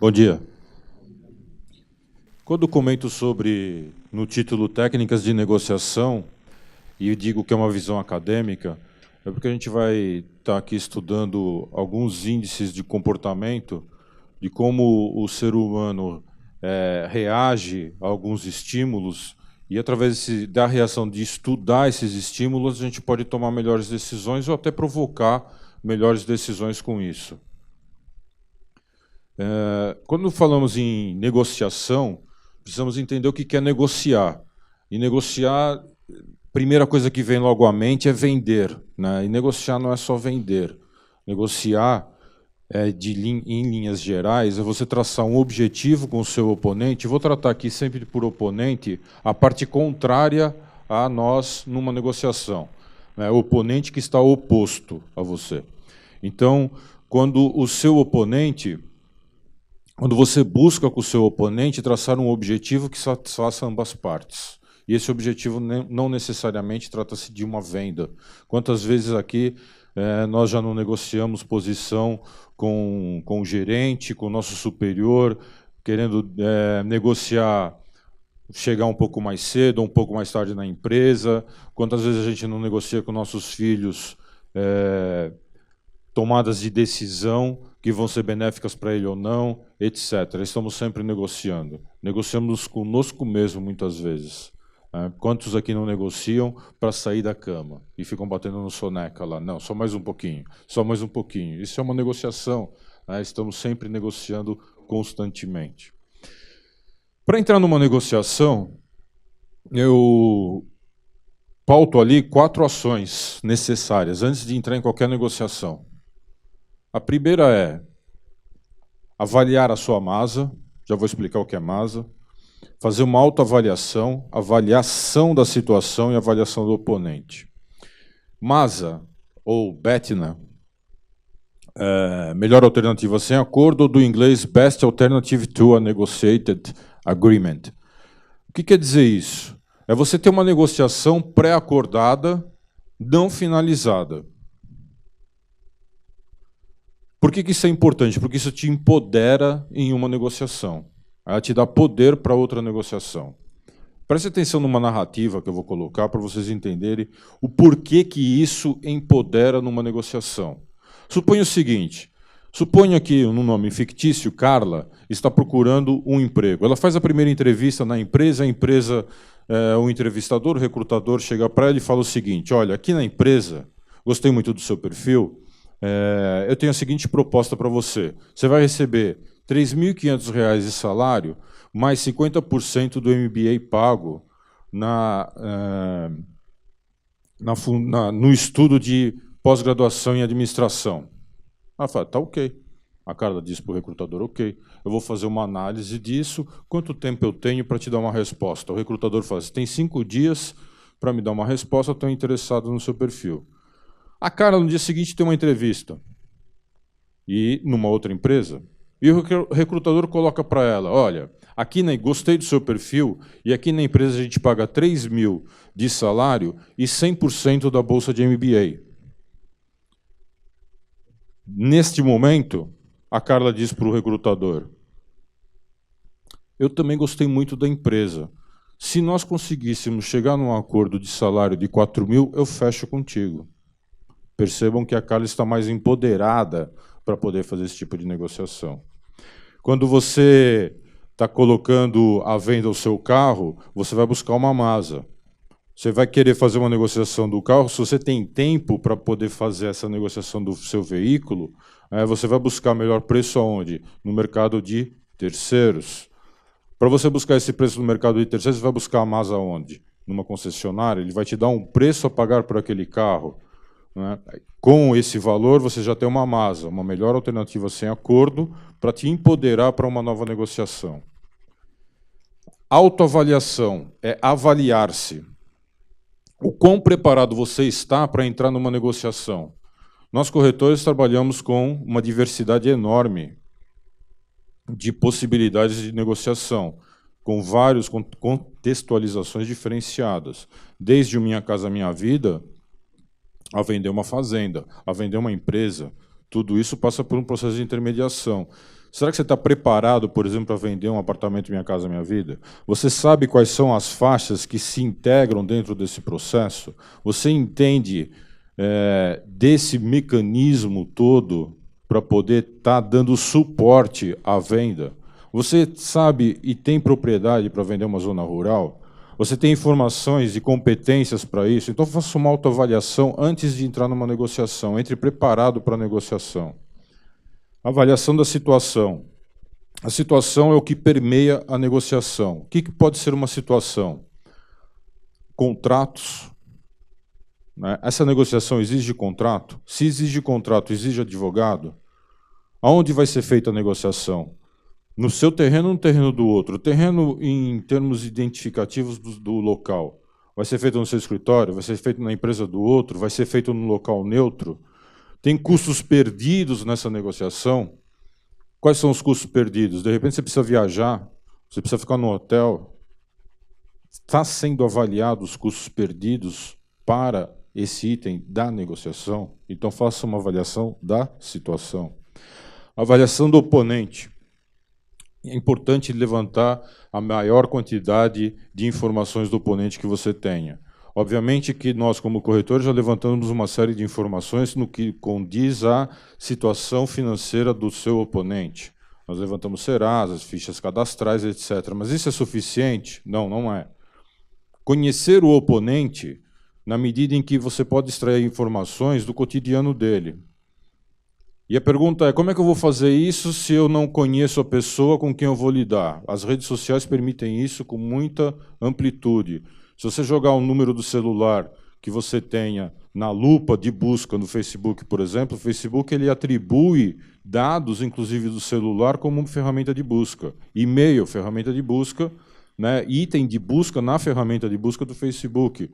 Bom dia. Quando comento no título técnicas de negociação, e digo que é uma visão acadêmica, é porque a gente vai estar aqui estudando alguns índices de comportamento, de como o ser humano reage a alguns estímulos, e através da reação de estudar esses estímulos, a gente pode tomar melhores decisões ou até provocar melhores decisões com isso. Quando falamos em negociação, precisamos entender o que é negociar. E negociar, primeira coisa que vem logo à mente é vender, né? E negociar não é só vender. Negociar, em linhas gerais, é você traçar um objetivo com o seu oponente. Vou tratar aqui sempre por oponente a parte contrária a nós numa negociação, né? O oponente que está oposto a você. Então, quando você busca com o seu oponente traçar um objetivo que satisfaça ambas partes. E esse objetivo não necessariamente trata-se de uma venda. Quantas vezes aqui nós já não negociamos posição com o gerente, com o nosso superior, querendo negociar, chegar um pouco mais cedo, um pouco mais tarde na empresa. Quantas vezes a gente não negocia com nossos filhos tomadas de decisão que vão ser benéficas para ele ou não, etc. Estamos sempre negociando. Negociamos conosco mesmo, muitas vezes. Quantos aqui não negociam para sair da cama e ficam batendo no soneca lá? Não, só mais um pouquinho, só mais um pouquinho. Isso é uma negociação. Estamos sempre negociando constantemente. Para entrar numa negociação, eu pauto ali 4 ações necessárias antes de entrar em qualquer negociação. A primeira é avaliar a sua masa, já vou explicar o que é masa, fazer uma autoavaliação, avaliação da situação e avaliação do oponente. Masa, ou BETNA, melhor alternativa sem acordo, do inglês Best Alternative to a Negotiated Agreement. O que quer dizer isso? É você ter uma negociação pré-acordada, não finalizada. Por que isso é importante? Porque isso te empodera em uma negociação. Ela te dá poder para outra negociação. Preste atenção numa narrativa que eu vou colocar para vocês entenderem o porquê que isso empodera numa negociação. Suponha o seguinte, suponha que, no nome fictício, Carla está procurando um emprego. Ela faz a primeira entrevista na empresa, o entrevistador, o recrutador, chega para ela e fala o seguinte: olha, aqui na empresa, gostei muito do seu perfil, eu tenho a seguinte proposta para você. Você vai receber R$ 3.500 de salário, mais 50% do MBA pago no estudo de pós-graduação em administração. Ela fala, tá ok. A Carla diz para o recrutador, ok, eu vou fazer uma análise disso, quanto tempo eu tenho para te dar uma resposta? O recrutador fala, você tem 5 dias para me dar uma resposta, estou interessado no seu perfil. A Carla, no dia seguinte, tem uma entrevista, e numa outra empresa, e o recrutador coloca para ela, olha, aqui gostei do seu perfil, e aqui na empresa a gente paga 3 mil de salário e 100% da bolsa de MBA. Neste momento, a Carla diz para o recrutador, eu também gostei muito da empresa. Se nós conseguíssemos chegar num acordo de salário de 4 mil, eu fecho contigo. Percebam que a Carla está mais empoderada para poder fazer esse tipo de negociação. Quando você está colocando à venda o seu carro, você vai buscar uma masa. Você vai querer fazer uma negociação do carro, se você tem tempo para poder fazer essa negociação do seu veículo, você vai buscar melhor preço aonde? No mercado de terceiros. Para você buscar esse preço no mercado de terceiros, você vai buscar a masa onde? Numa concessionária, ele vai te dar um preço a pagar por aquele carro. Com esse valor, você já tem uma masa, uma melhor alternativa sem acordo, para te empoderar para uma nova negociação. Autoavaliação é avaliar-se. O quão preparado você está para entrar numa negociação? Nós, corretores, trabalhamos com uma diversidade enorme de possibilidades de negociação, com várias contextualizações diferenciadas, desde o Minha Casa Minha Vida, a vender uma fazenda, a vender uma empresa. Tudo isso passa por um processo de intermediação. Será que você está preparado, por exemplo, para vender um apartamento Minha Casa Minha Vida? Você sabe quais são as faixas que se integram dentro desse processo? Você entende desse mecanismo todo para poder estar dando suporte à venda? Você sabe e tem propriedade para vender uma zona rural? Você tem informações e competências para isso? Então, faça uma autoavaliação antes de entrar numa negociação. Entre preparado para a negociação. Avaliação da situação. A situação é o que permeia a negociação. O que pode ser uma situação? Contratos. Né? Essa negociação exige contrato? Se exige contrato, exige advogado? Aonde vai ser feita a negociação? No seu terreno ou no terreno do outro? O terreno, em termos identificativos do local, vai ser feito no seu escritório? Vai ser feito na empresa do outro? Vai ser feito no local neutro? Tem custos perdidos nessa negociação? Quais são os custos perdidos? De repente você precisa viajar, você precisa ficar no hotel. Está sendo avaliado os custos perdidos para esse item da negociação? Então faça uma avaliação da situação. Avaliação do oponente. É importante levantar a maior quantidade de informações do oponente que você tenha. Obviamente que nós, como corretores, já levantamos uma série de informações no que condiz à situação financeira do seu oponente. Nós levantamos Serasa, fichas cadastrais, etc. Mas isso é suficiente? Não, não é. Conhecer o oponente, na medida em que você pode extrair informações do cotidiano dele. E a pergunta é, como é que eu vou fazer isso se eu não conheço a pessoa com quem eu vou lidar? As redes sociais permitem isso com muita amplitude. Se você jogar o número do celular que você tenha na lupa de busca no Facebook, por exemplo, o Facebook ele atribui dados, inclusive do celular, como ferramenta de busca. E-mail, ferramenta de busca, né? Item de busca na ferramenta de busca do Facebook.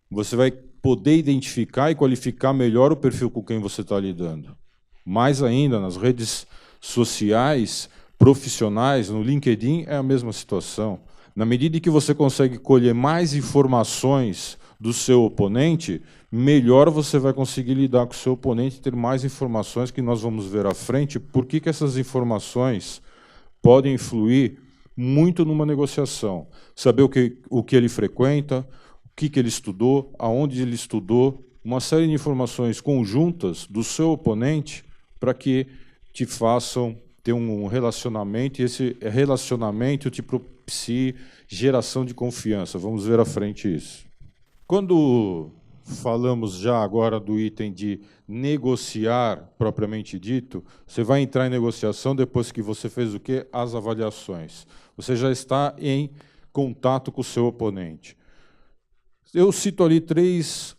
Você vai poder identificar e qualificar melhor o perfil com quem você está lidando. Mais ainda, nas redes sociais, profissionais, no LinkedIn, é a mesma situação. Na medida em que você consegue colher mais informações do seu oponente, melhor você vai conseguir lidar com o seu oponente e ter mais informações que nós vamos ver à frente. Por que essas informações podem influir muito numa negociação? Saber o que ele frequenta, o que ele estudou, aonde ele estudou, uma série de informações conjuntas do seu oponente para que te façam ter um relacionamento, e esse relacionamento te propicie geração de confiança. Vamos ver à frente isso. Quando falamos já agora do item de negociar, propriamente dito, você vai entrar em negociação depois que você fez o quê? As avaliações. Você já está em contato com o seu oponente. Eu cito ali 3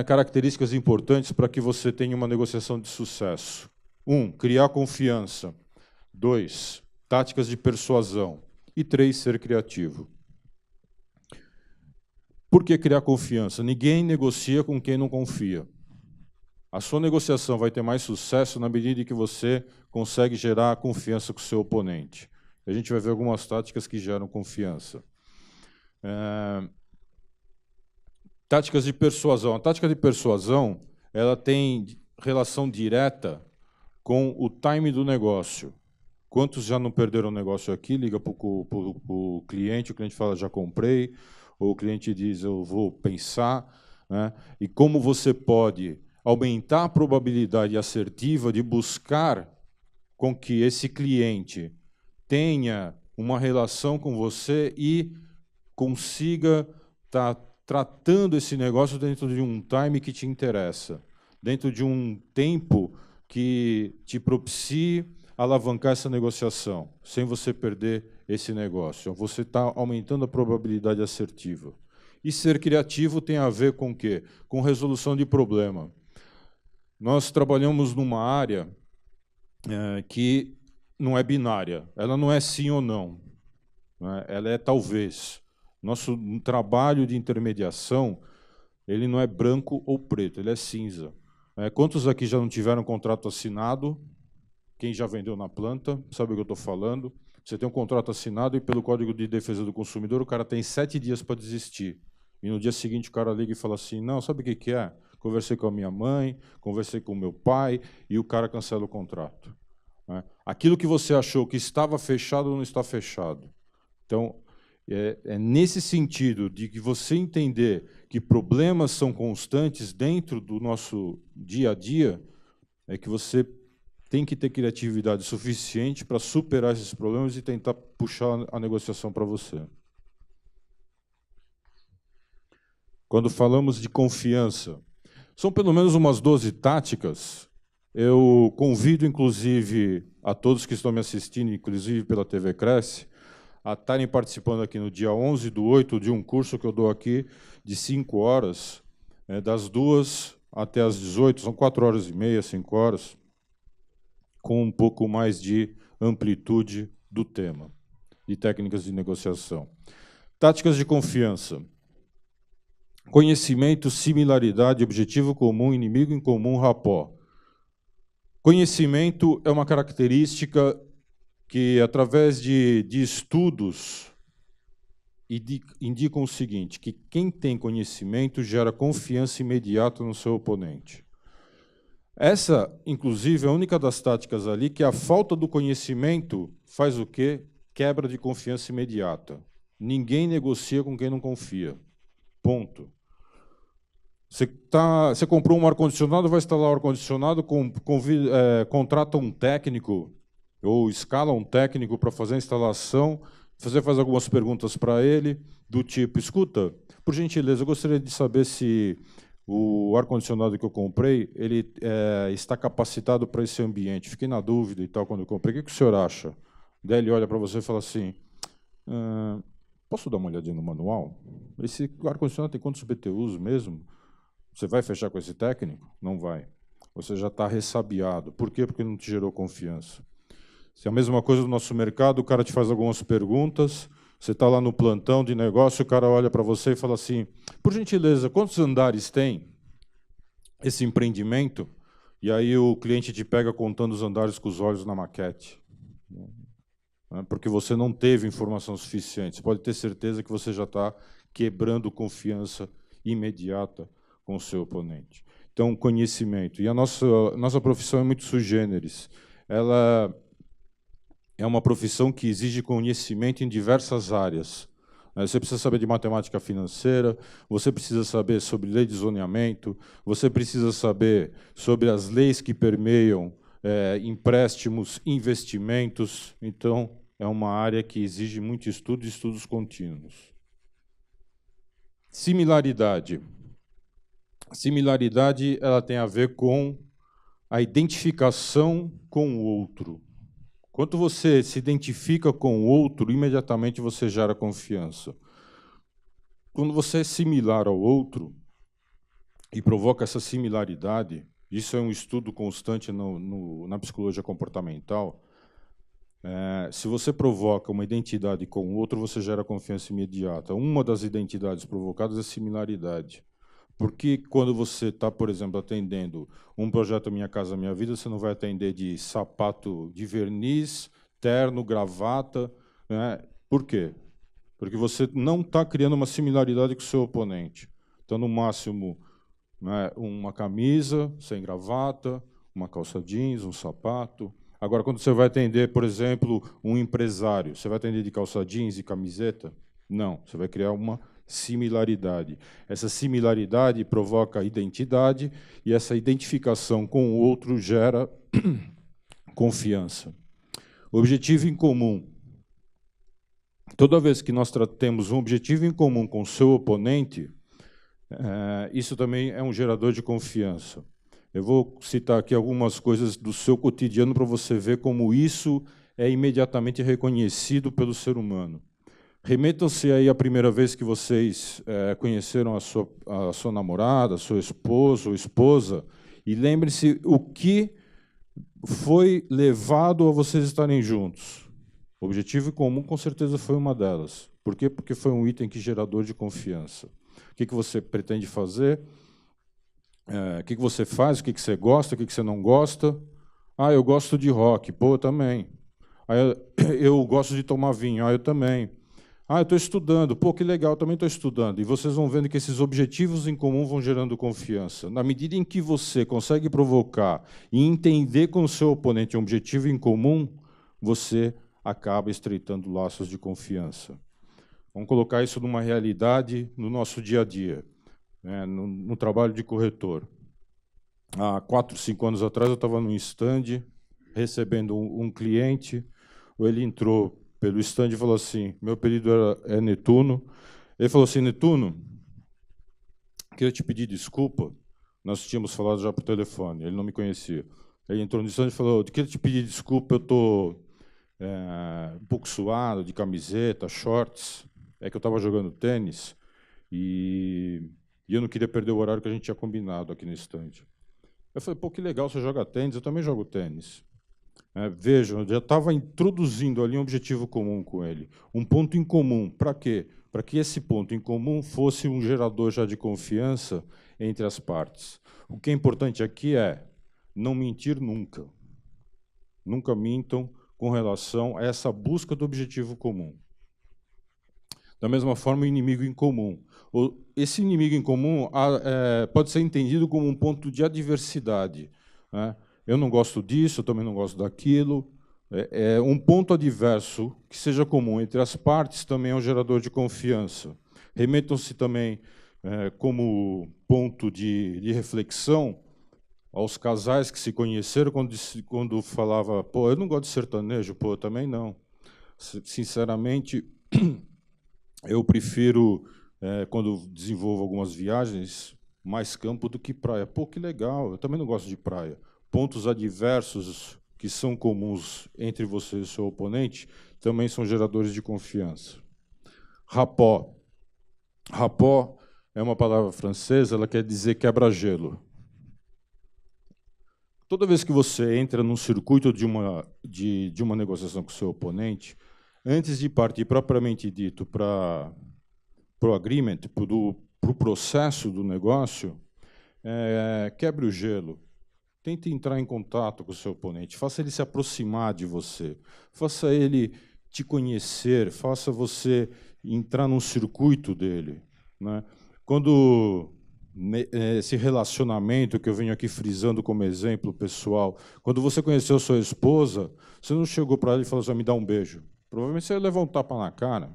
características importantes para que você tenha uma negociação de sucesso. 1, criar confiança. 2, táticas de persuasão. E 3, ser criativo. Por que criar confiança? Ninguém negocia com quem não confia. A sua negociação vai ter mais sucesso na medida em que você consegue gerar confiança com o seu oponente. A gente vai ver algumas táticas que geram confiança. Táticas de persuasão. A tática de persuasão ela tem relação direta com o time do negócio. Quantos já não perderam o negócio aqui? Liga para o cliente fala, já comprei, ou o cliente diz, eu vou pensar. Né? E como você pode aumentar a probabilidade assertiva de buscar com que esse cliente tenha uma relação com você e consiga estar tratando esse negócio dentro de um time que te interessa, dentro de um tempo que te propicie alavancar essa negociação, sem você perder esse negócio. Você está aumentando a probabilidade assertiva. E ser criativo tem a ver com o quê? Com resolução de problema. Nós trabalhamos numa área que não é binária. Ela não é sim ou não. Né? Ela é talvez. Nosso trabalho de intermediação, ele não é branco ou preto, ele é cinza. Quantos aqui já não tiveram contrato assinado? Quem já vendeu na planta, sabe o que eu estou falando? Você tem um contrato assinado e pelo Código de Defesa do Consumidor o cara tem 7 dias para desistir. E no dia seguinte o cara liga e fala assim, não, sabe o que é? Conversei com a minha mãe, conversei com o meu pai e o cara cancela o contrato. né? Aquilo que você achou que estava fechado não está fechado. Então, é nesse sentido de que você entender que problemas são constantes dentro do nosso dia a dia, é que você tem que ter criatividade suficiente para superar esses problemas e tentar puxar a negociação para você. Quando falamos de confiança, são pelo menos umas 12 táticas. Eu convido, inclusive, a todos que estão me assistindo, inclusive pela TV Cresce, a estarem participando aqui no dia 11/8 de um curso que eu dou aqui de 5 horas, das 2 até as 18, são 4 horas e meia, 5 horas, com um pouco mais de amplitude do tema, de técnicas de negociação. Táticas de confiança. Conhecimento, similaridade, objetivo comum, inimigo em comum, rapport. Conhecimento é uma característica que, através de estudos, indicam o seguinte, que quem tem conhecimento gera confiança imediata no seu oponente. Essa, inclusive, é a única das táticas ali que a falta do conhecimento faz o quê? Quebra de confiança imediata. Ninguém negocia com quem não confia. Ponto. Você comprou um ar-condicionado, vai instalar o ar-condicionado, contrata um técnico ou escala um técnico para fazer a instalação, você faz algumas perguntas para ele, do tipo, escuta, por gentileza, eu gostaria de saber se o ar-condicionado que eu comprei ele está capacitado para esse ambiente. Fiquei na dúvida e tal quando eu comprei. O que o senhor acha? Daí ele olha para você e fala assim, posso dar uma olhadinha no manual? Esse ar-condicionado tem quantos BTUs mesmo? Você vai fechar com esse técnico? Não vai. Você já está ressabiado. Por quê? Porque não te gerou confiança. Se é a mesma coisa no nosso mercado, o cara te faz algumas perguntas, você está lá no plantão de negócio, o cara olha para você e fala assim, por gentileza, quantos andares tem esse empreendimento? E aí o cliente te pega contando os andares com os olhos na maquete. Porque você não teve informação suficiente. Você pode ter certeza que você já está quebrando confiança imediata com o seu oponente. Então, conhecimento. E a nossa profissão é muito sui generis. Ela é uma profissão que exige conhecimento em diversas áreas. Você precisa saber de matemática financeira, você precisa saber sobre lei de zoneamento, você precisa saber sobre as leis que permeiam empréstimos, investimentos. Então, é uma área que exige muito estudo e estudos contínuos. Similaridade. Similaridade ela tem a ver com a identificação com o outro. Quando você se identifica com o outro, imediatamente você gera confiança. Quando você é similar ao outro e provoca essa similaridade, isso é um estudo constante na psicologia comportamental, se você provoca uma identidade com o outro, você gera confiança imediata. Uma das identidades provocadas é similaridade. Porque quando você está, por exemplo, atendendo um projeto Minha Casa Minha Vida, você não vai atender de sapato de verniz, terno, gravata. Né? Por quê? Porque você não está criando uma similaridade com o seu oponente. Então, no máximo, né, uma camisa sem gravata, uma calça jeans, um sapato. Agora, quando você vai atender, por exemplo, um empresário, você vai atender de calça jeans e camiseta? Não, você vai criar uma similaridade. Essa similaridade provoca identidade e essa identificação com o outro gera confiança. Objetivo em comum. Toda vez que nós temos um objetivo em comum com o seu oponente, isso também é um gerador de confiança. Eu vou citar aqui algumas coisas do seu cotidiano para você ver como isso é imediatamente reconhecido pelo ser humano. Remetam-se aí à primeira vez que vocês conheceram a sua namorada, a sua esposa ou esposa, e lembre-se o que foi levado a vocês estarem juntos. O objetivo comum, com certeza, foi uma delas. Por quê? Porque foi um item que gerador de confiança. O que você pretende fazer? O que você faz? O que você gosta? O que você não gosta? Ah, eu gosto de rock. Pô, eu também. Eu gosto de tomar vinho. Ah, eu também. Ah, eu estou estudando. Pô, que legal, também estou estudando. E vocês vão vendo que esses objetivos em comum vão gerando confiança. Na medida em que você consegue provocar e entender com o seu oponente um objetivo em comum, você acaba estreitando laços de confiança. Vamos colocar isso numa realidade no nosso dia a dia, né, no trabalho de corretor. Há 4, 5 anos atrás, eu estava num stand recebendo um cliente. Ele entrou pelo stand e falou assim, meu apelido é Netuno. Ele falou assim, Netuno, queria te pedir desculpa. Nós tínhamos falado já por telefone, ele não me conhecia. Ele entrou no stand e falou, queria te pedir desculpa, eu estou um pouco suado, de camiseta, shorts. É que eu estava jogando tênis e eu não queria perder o horário que a gente tinha combinado aqui no stand. Eu falei, pô, que legal, você joga tênis, eu também jogo tênis. Vejam, eu já estava introduzindo ali um objetivo comum com ele, um ponto em comum. Para quê? Para que esse ponto em comum fosse um gerador já de confiança entre as partes. O que é importante aqui é não mentir nunca. Nunca mintam com relação a essa busca do objetivo comum. Da mesma forma, o inimigo em comum. Esse inimigo em comum pode ser entendido como um ponto de adversidade, né? Eu não gosto disso, eu também não gosto daquilo. Um ponto adverso que seja comum entre as partes também é um gerador de confiança. Remetam-se também, como ponto de reflexão, aos casais que se conheceram quando falava, pô, eu não gosto de sertanejo, pô, eu também não. Sinceramente, eu prefiro, quando desenvolvo algumas viagens, mais campo do que praia. Pô, que legal, eu também não gosto de praia. Pontos adversos que são comuns entre você e o seu oponente também são geradores de confiança. Rapport. Rapport é uma palavra francesa, ela quer dizer quebra-gelo. Toda vez que você entra num circuito de uma negociação com o seu oponente, antes de partir propriamente dito para o agreement, para o processo do negócio, quebre o gelo. Tente entrar em contato com o seu oponente, faça ele se aproximar de você, faça ele te conhecer, faça você entrar num circuito dele, né? Quando esse relacionamento que eu venho aqui frisando como exemplo pessoal, quando você conheceu sua esposa, você não chegou para ela e falou assim, me dá um beijo. Provavelmente você levou um tapa na cara,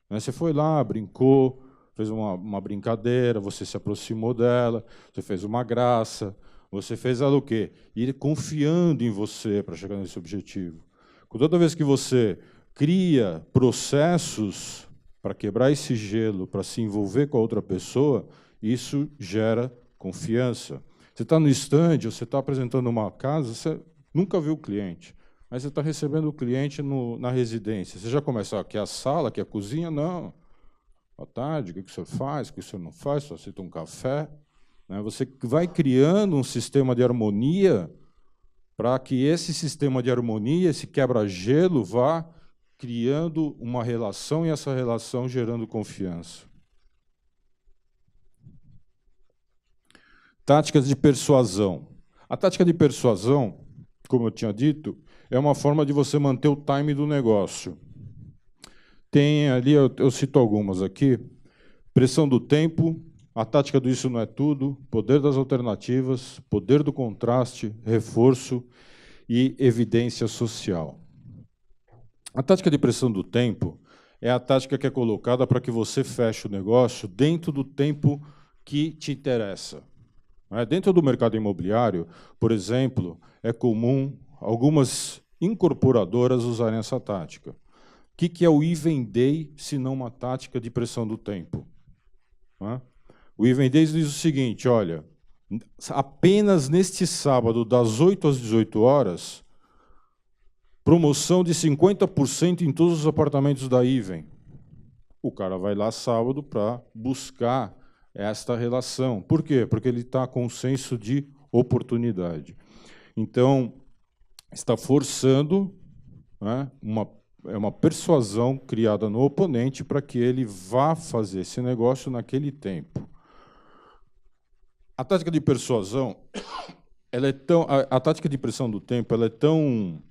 né? Você foi lá, brincou, fez uma brincadeira, você se aproximou dela, você fez uma graça, você fez ela o quê? Ir confiando em você para chegar nesse objetivo. Toda vez que você cria processos para quebrar esse gelo, para se envolver com a outra pessoa, isso gera confiança. Você está no stand, você está apresentando uma casa, você nunca viu o cliente, mas você está recebendo o cliente na residência. Você já começa aqui a sala, aqui a cozinha? Não. Boa tarde, o que o senhor faz, o que o senhor não faz, só aceita um café. Você vai criando um sistema de harmonia para que esse sistema de harmonia, esse quebra-gelo, vá criando uma relação e essa relação gerando confiança. Táticas de persuasão. A tática de persuasão, como eu tinha dito, é uma forma de você manter o time do negócio. Tem ali, eu cito algumas aqui, pressão do tempo, a tática do isso não é tudo, poder das alternativas, poder do contraste, reforço e evidência social. A tática de pressão do tempo é a tática que é colocada para que você feche o negócio dentro do tempo que te interessa. Dentro do mercado imobiliário, por exemplo, é comum algumas incorporadoras usarem essa tática. O que é o Even Day, se não uma tática de pressão do tempo? O Even Day diz o seguinte, olha, apenas neste sábado, das 8 às 18 horas, promoção de 50% em todos os apartamentos da Even. O cara vai lá sábado para buscar esta relação. Por quê? Porque ele está com um senso de oportunidade. Então, está forçando, né, uma persuasão criada no oponente para que ele vá fazer esse negócio naquele tempo. A tática de persuasão, a tática de pressão do tempo, ela é tão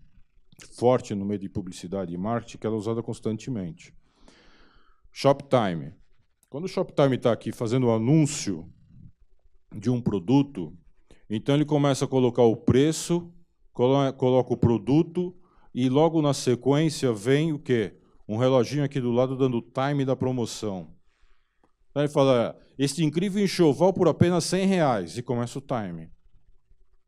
forte no meio de publicidade e marketing que ela é usada constantemente. Shoptime. Quando o Shoptime está aqui fazendo o anúncio de um produto, então ele começa a colocar o preço, coloca o produto, e logo na sequência vem o quê? Um reloginho aqui do lado dando o time da promoção. Então ele fala, este incrível enxoval por apenas R$100, e começa o time.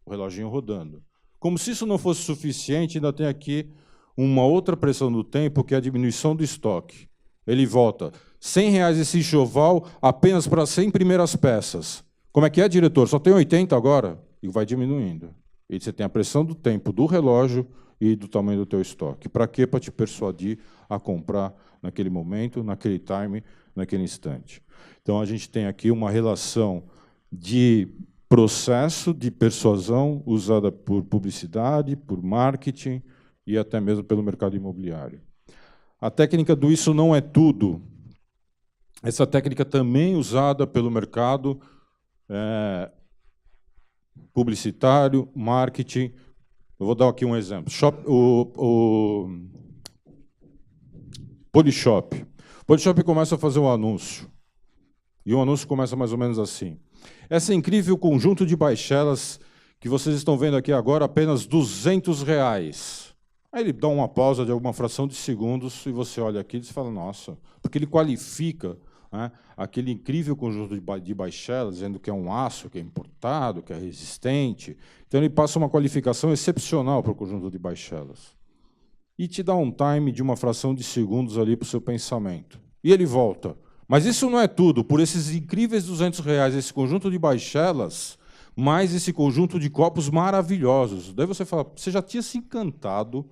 O reloginho rodando. Como se isso não fosse suficiente, ainda tem aqui uma outra pressão do tempo, que é a diminuição do estoque. Ele volta, R$100 esse enxoval apenas para 100 primeiras peças. Como é que é, diretor? Só tem 80 agora? E vai diminuindo. E você tem a pressão do tempo do relógio e do tamanho do teu estoque. Para quê? Para te persuadir a comprar naquele momento, naquele time, naquele instante. Então, a gente tem aqui uma relação de processo de persuasão usada por publicidade, por marketing e até mesmo pelo mercado imobiliário. A técnica do isso não é tudo. Essa técnica também usada pelo mercado publicitário, marketing. Eu vou dar aqui um exemplo. O Polishop. O Polishop começa a fazer um anúncio. E o anúncio começa mais ou menos assim. Esse incrível conjunto de baixelas que vocês estão vendo aqui agora, apenas R$200. Aí ele dá uma pausa de alguma fração de segundos e você olha aqui e fala, nossa, porque ele qualifica, né, aquele incrível conjunto de baixelas, dizendo que é um aço, que é importado, que é resistente. Então, ele passa uma qualificação excepcional para o conjunto de baixelas. E te dá um time de uma fração de segundos ali para o seu pensamento. E ele volta. Mas isso não é tudo. Por esses incríveis R$200, esse conjunto de baixelas, mais esse conjunto de copos maravilhosos. Daí você fala, você já tinha se encantado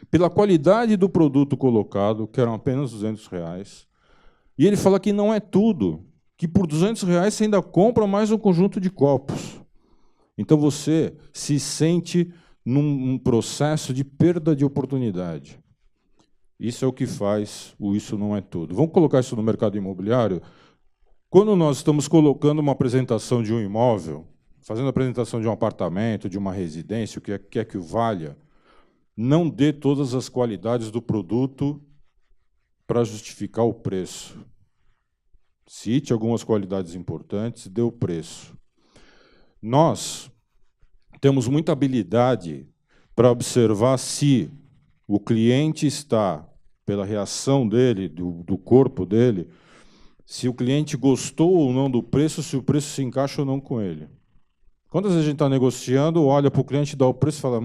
pela qualidade do produto colocado, que eram apenas R$200. E ele fala que não é tudo, que por R$200 você ainda compra mais um conjunto de copos. Então você se sente num processo de perda de oportunidade. Isso é o que faz o isso não é tudo. Vamos colocar isso no mercado imobiliário? Quando nós estamos colocando uma apresentação de um imóvel, fazendo a apresentação de um apartamento, de uma residência, o que quer que o valha, não dê todas as qualidades do produto para justificar o preço. Cite algumas qualidades importantes, dê o preço. Nós temos muita habilidade para observar se o cliente está, pela reação dele, do corpo dele, se o cliente gostou ou não do preço, se o preço se encaixa ou não com ele. Quantas vezes a gente está negociando, olha para o cliente, dá o preço e fala,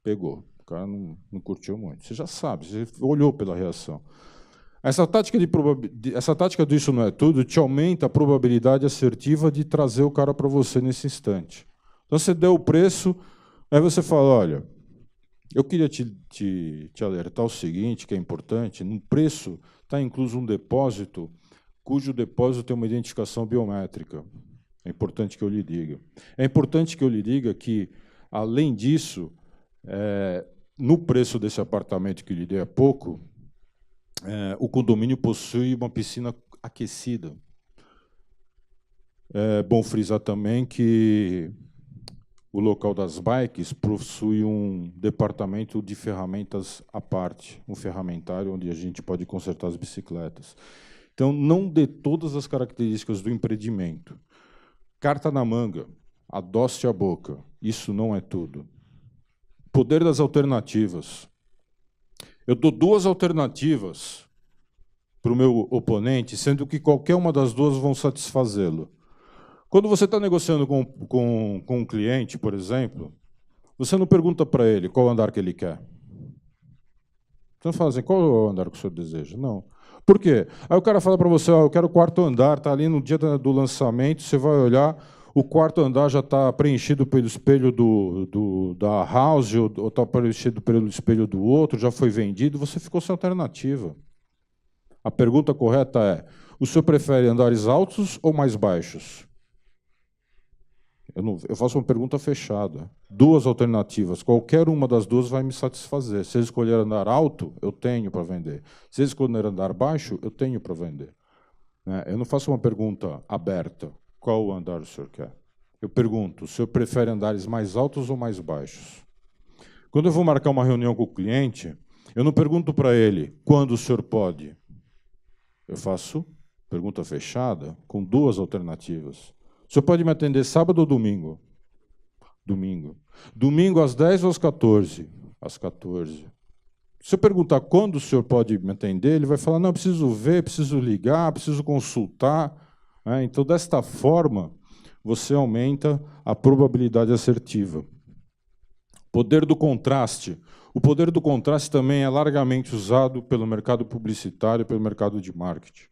pegou, o cara não curtiu muito. Você já sabe, você olhou pela reação. Essa tática do isso não é tudo te aumenta a probabilidade assertiva de trazer o cara para você nesse instante. Então, você deu o preço, aí você fala, olha, eu queria te alertar o seguinte, que é importante, no preço está incluso um depósito, cujo depósito tem uma identificação biométrica. É importante que eu lhe diga. É importante que eu lhe diga que, além disso, no preço desse apartamento que eu lhe dei há pouco, o condomínio possui uma piscina aquecida. É bom frisar também que o local das bikes possui um departamento de ferramentas à parte, um ferramentário onde a gente pode consertar as bicicletas. Então, não dê todas as características do empreendimento. Carta na manga, adoce a boca. Isso não é tudo. Poder das alternativas. Eu dou duas alternativas para o meu oponente, sendo que qualquer uma das duas vão satisfazê-lo. Quando você está negociando com um cliente, por exemplo, você não pergunta para ele qual andar que ele quer. Você não fala assim, qual é o andar que o senhor deseja? Não. Por quê? Aí o cara fala para você, eu quero o quarto andar, está ali no dia do lançamento, você vai olhar, o quarto andar já está preenchido pelo espelho da house, ou está preenchido pelo espelho do outro, já foi vendido, você ficou sem alternativa. A pergunta correta é, o senhor prefere andares altos ou mais baixos? Eu faço uma pergunta fechada. Duas alternativas. Qualquer uma das duas vai me satisfazer. Se ele escolher andar alto, eu tenho para vender. Se ele escolher andar baixo, eu tenho para vender. Eu não faço uma pergunta aberta. Qual andar o senhor quer? Eu pergunto, o senhor prefere andares mais altos ou mais baixos? Quando eu vou marcar uma reunião com o cliente, eu não pergunto para ele quando o senhor pode. Eu faço pergunta fechada com 2 alternativas. O senhor pode me atender sábado ou domingo? Domingo. Domingo às 10 ou às 14? Às 14. Se eu perguntar quando o senhor pode me atender, ele vai falar, não, preciso ver, preciso ligar, preciso consultar. Então, desta forma, você aumenta a probabilidade assertiva. Poder do contraste. O poder do contraste também é largamente usado pelo mercado publicitário e pelo mercado de marketing.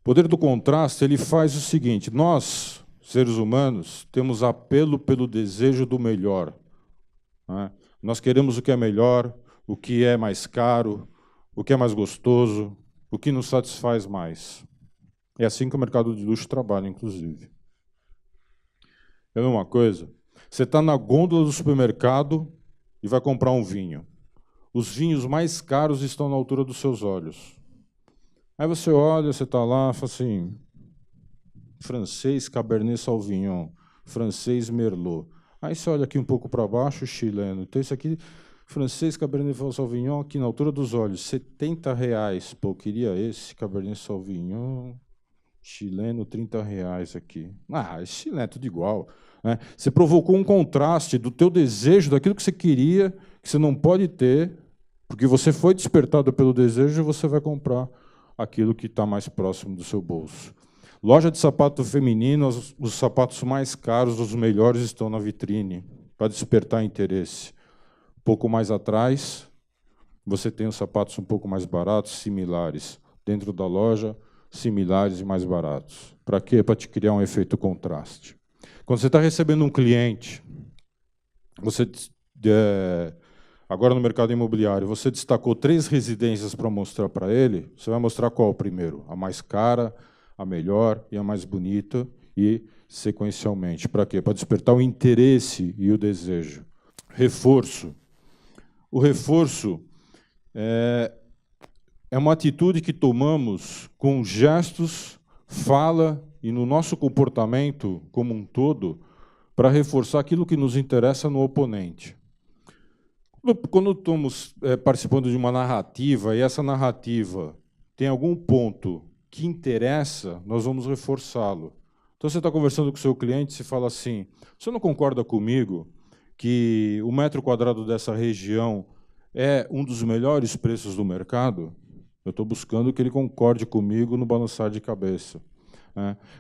O poder do contraste ele faz o seguinte, nós, seres humanos, temos apelo pelo desejo do melhor. Nós queremos o que é melhor, o que é mais caro, o que é mais gostoso, o que nos satisfaz mais. É assim que o mercado de luxo trabalha, inclusive. É a mesma coisa. Você está na gôndola do supermercado e vai comprar um vinho. Os vinhos mais caros estão na altura dos seus olhos. Aí você olha, você está lá, fala assim, francês Cabernet Sauvignon, francês Merlot. Aí você olha aqui um pouco para baixo, chileno. Então, isso aqui, francês Cabernet Sauvignon, aqui na altura dos olhos, R$70. Pô, eu queria esse Cabernet Sauvignon, chileno, R$30 aqui. Esse chileno é tudo igual. Você provocou um contraste do teu desejo, daquilo que você queria, que você não pode ter, porque você foi despertado pelo desejo e você vai comprar aquilo que está mais próximo do seu bolso. Loja de sapato feminino, os sapatos mais caros, os melhores, estão na vitrine, para despertar interesse. Um pouco mais atrás, você tem os sapatos um pouco mais baratos, similares. Dentro da loja, similares e mais baratos. Para quê? Para te criar um efeito contraste. Quando você está recebendo um cliente, agora no mercado imobiliário, você destacou 3 residências para mostrar para ele, você vai mostrar qual primeiro? A mais cara, a melhor e a mais bonita, e sequencialmente. Para quê? Para despertar o interesse e o desejo. Reforço. O reforço é uma atitude que tomamos com gestos, fala e no nosso comportamento como um todo para reforçar aquilo que nos interessa no oponente. Quando estamos participando de uma narrativa e essa narrativa tem algum ponto que interessa, nós vamos reforçá-lo. Então, você está conversando com o seu cliente e fala assim, você não concorda comigo que o metro quadrado dessa região é um dos melhores preços do mercado? Eu estou buscando que ele concorde comigo no balançar de cabeça.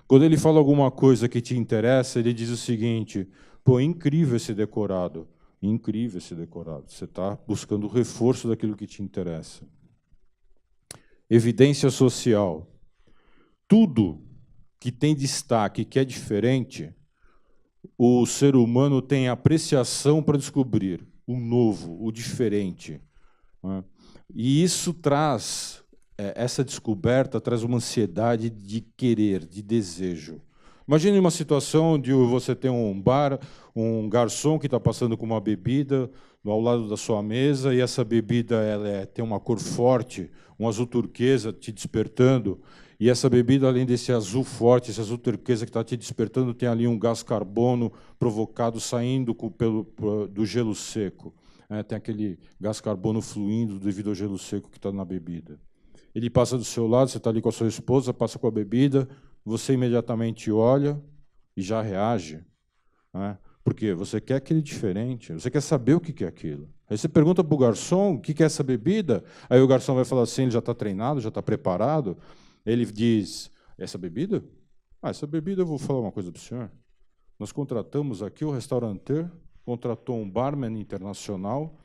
Quando ele fala alguma coisa que te interessa, ele diz o seguinte, pô, incrível esse decorado. Incrível esse decorado. Você está buscando o reforço daquilo que te interessa. Evidência social. Tudo que tem destaque, que é diferente, o ser humano tem apreciação para descobrir o novo, o diferente. E isso traz, essa descoberta traz uma ansiedade de querer, de desejo. Imagine uma situação onde você tem um bar, um garçom que está passando com uma bebida ao lado da sua mesa, e essa bebida tem uma cor forte, um azul turquesa te despertando, e essa bebida, além desse azul forte, esse azul turquesa que está te despertando, tem ali um gás carbono provocado saindo do gelo seco. Tem aquele gás carbono fluindo devido ao gelo seco que está na bebida. Ele passa do seu lado, você está ali com a sua esposa, passa com a bebida, você imediatamente olha e já reage. Porque você quer aquele diferente, você quer saber o que é aquilo. Aí você pergunta para o garçom o que é essa bebida, aí o garçom vai falar assim, ele já está treinado, já está preparado, ele diz, essa bebida? Essa bebida eu vou falar uma coisa para o senhor. Nós contratamos aqui o restauranteur, contratou um barman internacional,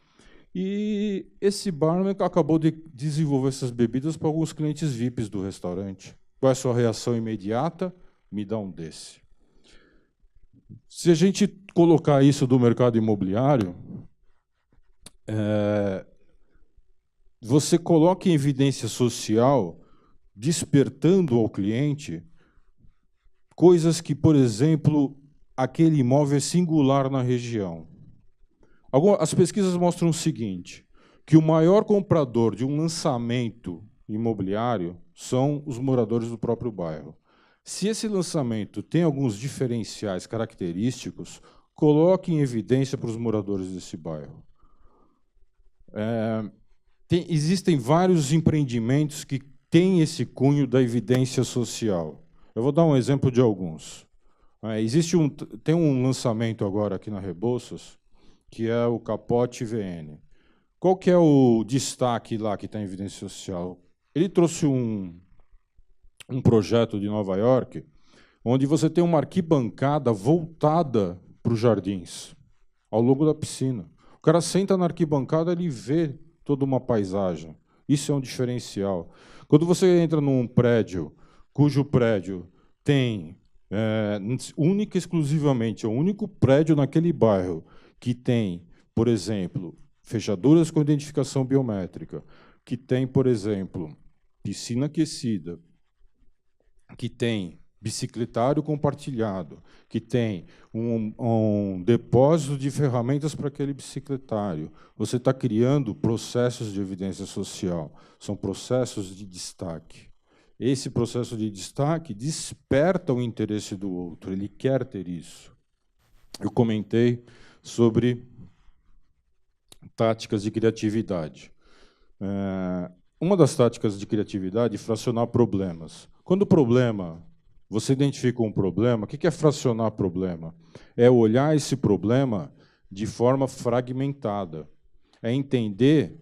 e esse barman acabou de desenvolver essas bebidas para alguns clientes VIPs do restaurante. Qual é a sua reação imediata? Me dá um desse. Se a gente colocar isso do mercado imobiliário, você coloca em evidência social, despertando ao cliente coisas que, por exemplo, aquele imóvel é singular na região. As pesquisas mostram o seguinte, que o maior comprador de um lançamento imobiliário são os moradores do próprio bairro. Se esse lançamento tem alguns diferenciais característicos, coloque em evidência para os moradores desse bairro. Existem vários empreendimentos que tem esse cunho da evidência social. Eu vou dar um exemplo de alguns. Tem um lançamento agora aqui na Rebouças, que é o Capote VN. Qual que é o destaque lá que está em evidência social? Ele trouxe um projeto de Nova York, onde você tem uma arquibancada voltada para os jardins, ao longo da piscina. O cara senta na arquibancada, ele vê toda uma paisagem. Isso é um diferencial. Quando você entra num prédio, cujo prédio tem, única e exclusivamente, é o único prédio naquele bairro que tem, por exemplo, fechaduras com identificação biométrica, que tem, por exemplo, piscina aquecida, que tem bicicletário compartilhado, que tem um depósito de ferramentas para aquele bicicletário. Você está criando processos de evidência social, são processos de destaque. Esse processo de destaque desperta o interesse do outro, ele quer ter isso. Eu comentei sobre táticas de criatividade. Uma das táticas de criatividade é fracionar problemas. Quando o problema, você identifica um problema, o que é fracionar problema? É olhar esse problema de forma fragmentada. É entender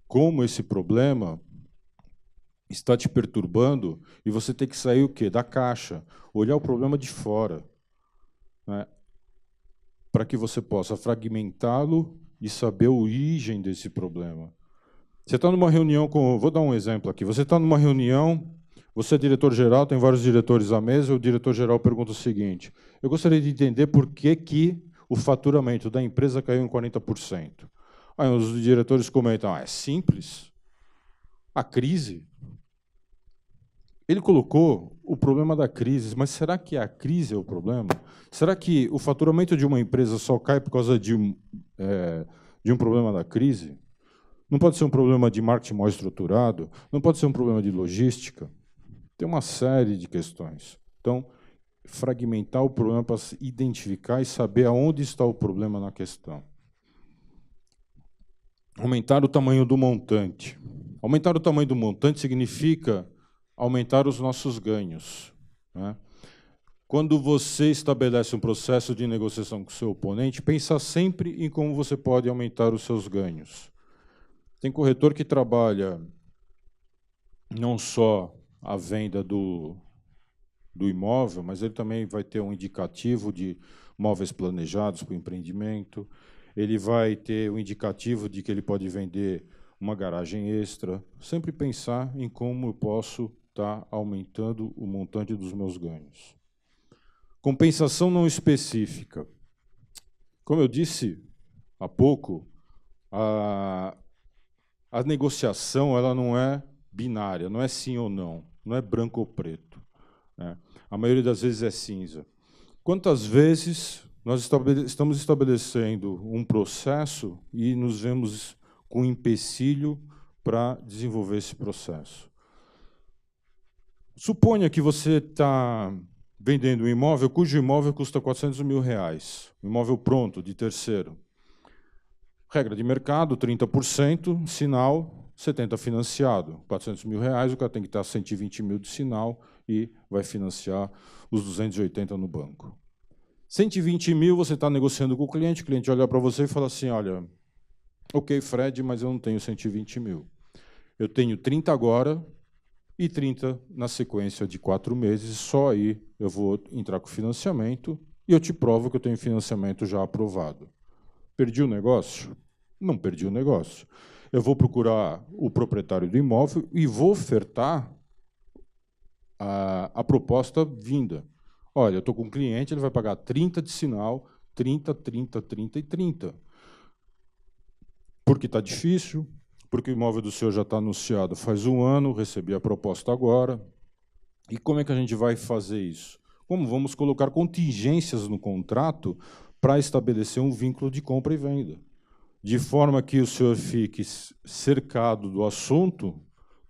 como esse problema está te perturbando e você tem que sair o quê? Da caixa. Olhar o problema de fora, né? Para que você possa fragmentá-lo e saber a origem desse problema. Você está numa reunião com... Vou dar um exemplo aqui. Você está numa reunião, você é diretor-geral, tem vários diretores à mesa, e o diretor-geral pergunta o seguinte: eu gostaria de entender por que o faturamento da empresa caiu em 40%. Aí os diretores comentam: é simples. A crise. Ele colocou o problema da crise, mas será que a crise é o problema? Será que o faturamento de uma empresa só cai por causa de um problema da crise? Não pode ser um problema de marketing mal estruturado? Não pode ser um problema de logística? Tem uma série de questões. Então, fragmentar o problema para identificar e saber aonde está o problema na questão. Aumentar o tamanho do montante. Aumentar o tamanho do montante significa aumentar os nossos ganhos, né? Quando você estabelece um processo de negociação com o seu oponente, pensa sempre em como você pode aumentar os seus ganhos. Tem corretor que trabalha não só a venda do imóvel, mas ele também vai ter um indicativo de móveis planejados para o empreendimento, ele vai ter um indicativo de que ele pode vender uma garagem extra. Sempre pensar em como eu posso estar aumentando o montante dos meus ganhos. Compensação não específica. Como eu disse há pouco, a negociação ela não é binária, não é sim ou não, não é branco ou preto, né? A maioria das vezes é cinza. Quantas vezes nós estamos estabelecendo um processo e nos vemos com empecilho para desenvolver esse processo? Suponha que você está vendendo um imóvel cujo imóvel custa R$400 mil, um imóvel pronto, de terceiro. Regra de mercado, 30%, sinal, 70% financiado. R$400 mil, o cara tem que estar 120 mil de sinal e vai financiar os 280 no banco. 120 mil, você está negociando com o cliente olha para você e fala assim: olha, ok, Fred, mas eu não tenho 120 mil. Eu tenho 30 agora e 30 na sequência de 4 meses, só aí eu vou entrar com financiamento e eu te provo que eu tenho financiamento já aprovado. Perdi o negócio? Não perdi o negócio. Eu vou procurar o proprietário do imóvel e vou ofertar a proposta vinda. Olha, eu estou com um cliente, ele vai pagar 30 de sinal, 30, 30, 30 e 30. Porque está difícil, porque o imóvel do senhor já está anunciado faz um ano, recebi a proposta agora. E como é que a gente vai fazer isso? Como vamos colocar contingências no contrato para estabelecer um vínculo de compra e venda, de forma que o senhor fique cercado do assunto,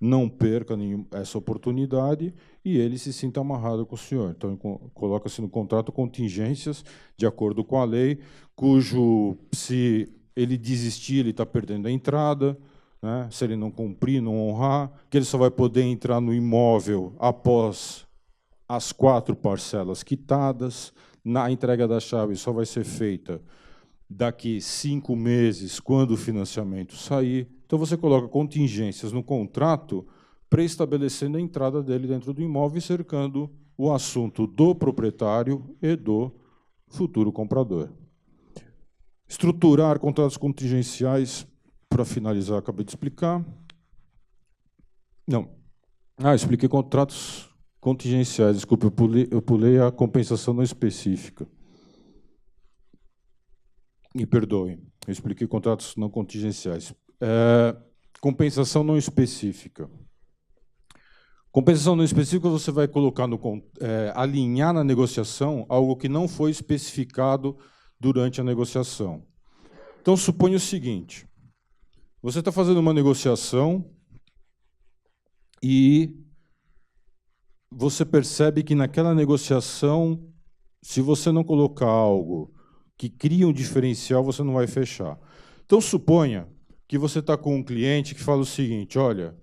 não perca essa oportunidade e ele se sinta amarrado com o senhor. Então, coloca-se no contrato contingências de acordo com a lei, cujo, se ele desistir, ele está perdendo a entrada, né? Se ele não cumprir, não honrar, que ele só vai poder entrar no imóvel após as 4 parcelas quitadas, na entrega da chave só vai ser feita daqui 5 meses, quando o financiamento sair. Então, você coloca contingências no contrato, pré-estabelecendo a entrada dele dentro do imóvel e cercando o assunto do proprietário e do futuro comprador. Estruturar contratos contingenciais, para finalizar, acabei de explicar. Não. Expliquei contratos contingenciais, desculpe, eu pulei a compensação não específica. Me perdoem, eu expliquei contratos não contingenciais. Compensação não específica. Compensação não específica, você vai colocar alinhar na negociação algo que não foi especificado durante a negociação. Então, suponha o seguinte: você está fazendo uma negociação e você percebe que naquela negociação, se você não colocar algo que cria um diferencial, você não vai fechar. Então, suponha que você está com um cliente que fala o seguinte: olha,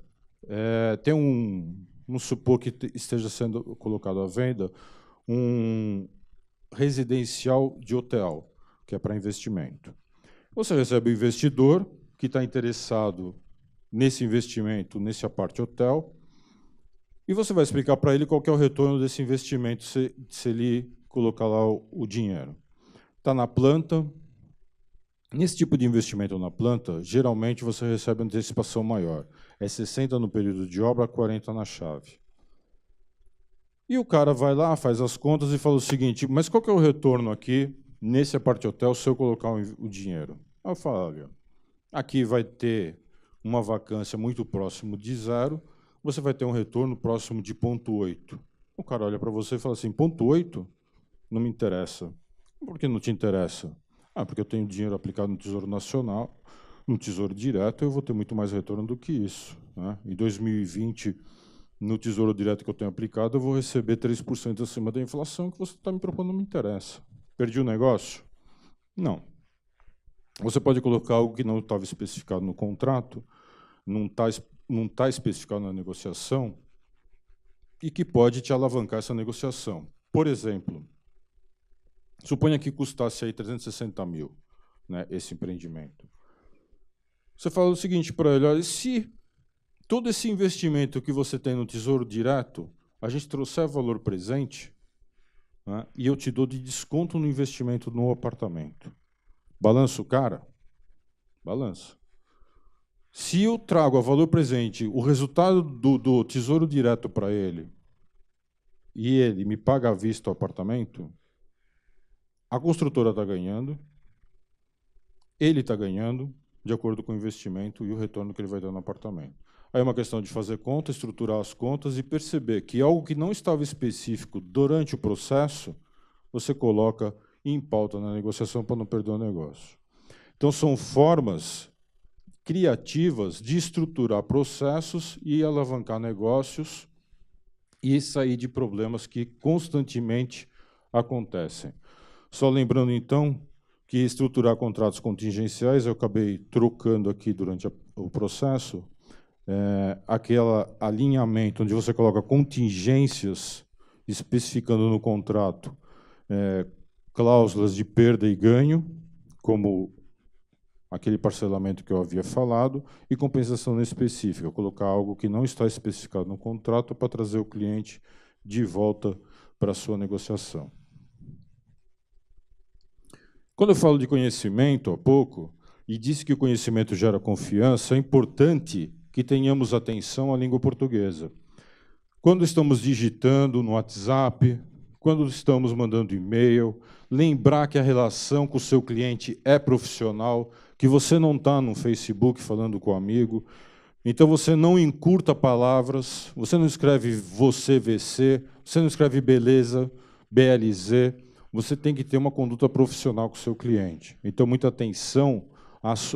vamos supor que esteja sendo colocado à venda um residencial de hotel, que é para investimento. Você recebe o investidor que está interessado nesse investimento, nesse apart hotel, e você vai explicar para ele qual que é o retorno desse investimento se ele colocar lá o dinheiro. Está na planta. Nesse tipo de investimento na planta, geralmente você recebe uma antecipação maior. É 60 no período de obra, 40 na chave. E o cara vai lá, faz as contas e fala o seguinte: mas qual que é o retorno aqui nesse apart hotel se eu colocar o dinheiro? Aí eu falo: olha, aqui vai ter uma vacância muito próximo de 0, você vai ter um retorno próximo de 0,8. O cara olha para você e fala assim: 0,8? Não me interessa. Por que não te interessa? Porque eu tenho dinheiro aplicado no Tesouro Nacional, no Tesouro Direto, eu vou ter muito mais retorno do que isso, né? Em 2020, no Tesouro Direto que eu tenho aplicado, eu vou receber 3% acima da inflação, que você está me propondo, não me interessa. Perdi o negócio? Não. Você pode colocar algo que não estava especificado no contrato, não está especificado na negociação, e que pode te alavancar essa negociação. Por exemplo, suponha que custasse aí 360 mil, né, esse empreendimento. Você fala o seguinte para ele: olha, se todo esse investimento que você tem no Tesouro Direto, a gente trouxer valor presente, né, e eu te dou de desconto no investimento no apartamento. Balança o cara? Balança. Se eu trago a valor presente o resultado do Tesouro Direto para ele, e ele me paga à vista o apartamento, a construtora está ganhando, ele está ganhando, de acordo com o investimento e o retorno que ele vai ter no apartamento. Aí é uma questão de fazer conta, estruturar as contas e perceber que algo que não estava específico durante o processo, você coloca em pauta na negociação para não perder o negócio. Então, são formas criativas de estruturar processos e alavancar negócios e sair de problemas que constantemente acontecem. Só lembrando, então, que estruturar contratos contingenciais, eu acabei trocando aqui durante o processo, aquele alinhamento onde você coloca contingências, especificando no contrato cláusulas de perda e ganho, como aquele parcelamento que eu havia falado, e compensação não específica, colocar algo que não está especificado no contrato para trazer o cliente de volta para a sua negociação. Quando eu falo de conhecimento há pouco, e disse que o conhecimento gera confiança, é importante que tenhamos atenção à língua portuguesa. Quando estamos digitando no WhatsApp, quando estamos mandando e-mail, lembrar que a relação com o seu cliente é profissional, que você não está no Facebook falando com o amigo, então você não encurta palavras, você não escreve você, VC, você não escreve beleza, BLZ, você tem que ter uma conduta profissional com o seu cliente. Então, muita atenção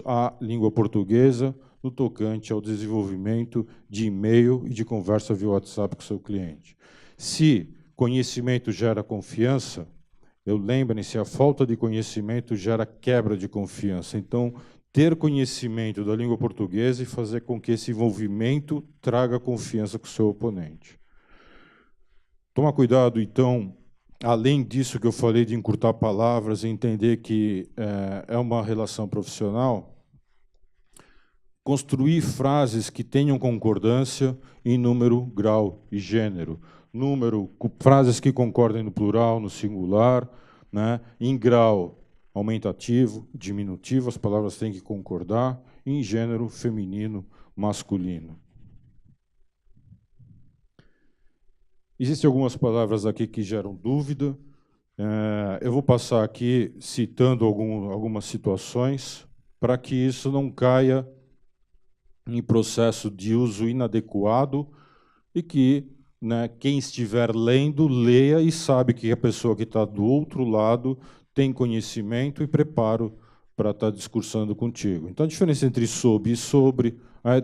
à língua portuguesa no tocante ao desenvolvimento de e-mail e de conversa via WhatsApp com o seu cliente. Se conhecimento gera confiança, lembrem-se, a falta de conhecimento gera quebra de confiança. Então, ter conhecimento da língua portuguesa e fazer com que esse envolvimento traga confiança com o seu oponente. Toma cuidado, então, além disso que eu falei de encurtar palavras e entender que é uma relação profissional, construir frases que tenham concordância em número, grau e gênero. Número, frases que concordem no plural, no singular, né? Em grau, aumentativo, diminutivo, as palavras têm que concordar, e em gênero, feminino, masculino. Existem algumas palavras aqui que geram dúvida. Eu vou passar aqui citando algumas situações para que isso não caia em processo de uso inadequado e que, né, quem estiver lendo, leia e sabe que a pessoa que está do outro lado tem conhecimento e preparo para estar discursando contigo. Então, a diferença entre sob e sobre...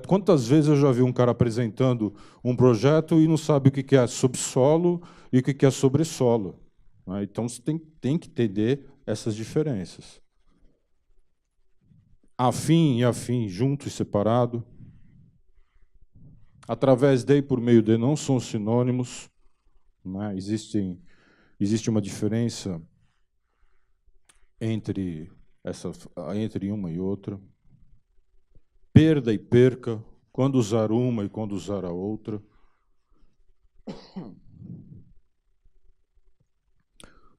Quantas vezes eu já vi um cara apresentando um projeto e não sabe o que é subsolo e o que é sobressolo? Então, você tem que entender essas diferenças. Afim e afim, junto e separado. Através de e por meio de não são sinônimos. Né? Existe uma diferença entre uma e outra. Perda e perca, quando usar uma e quando usar a outra.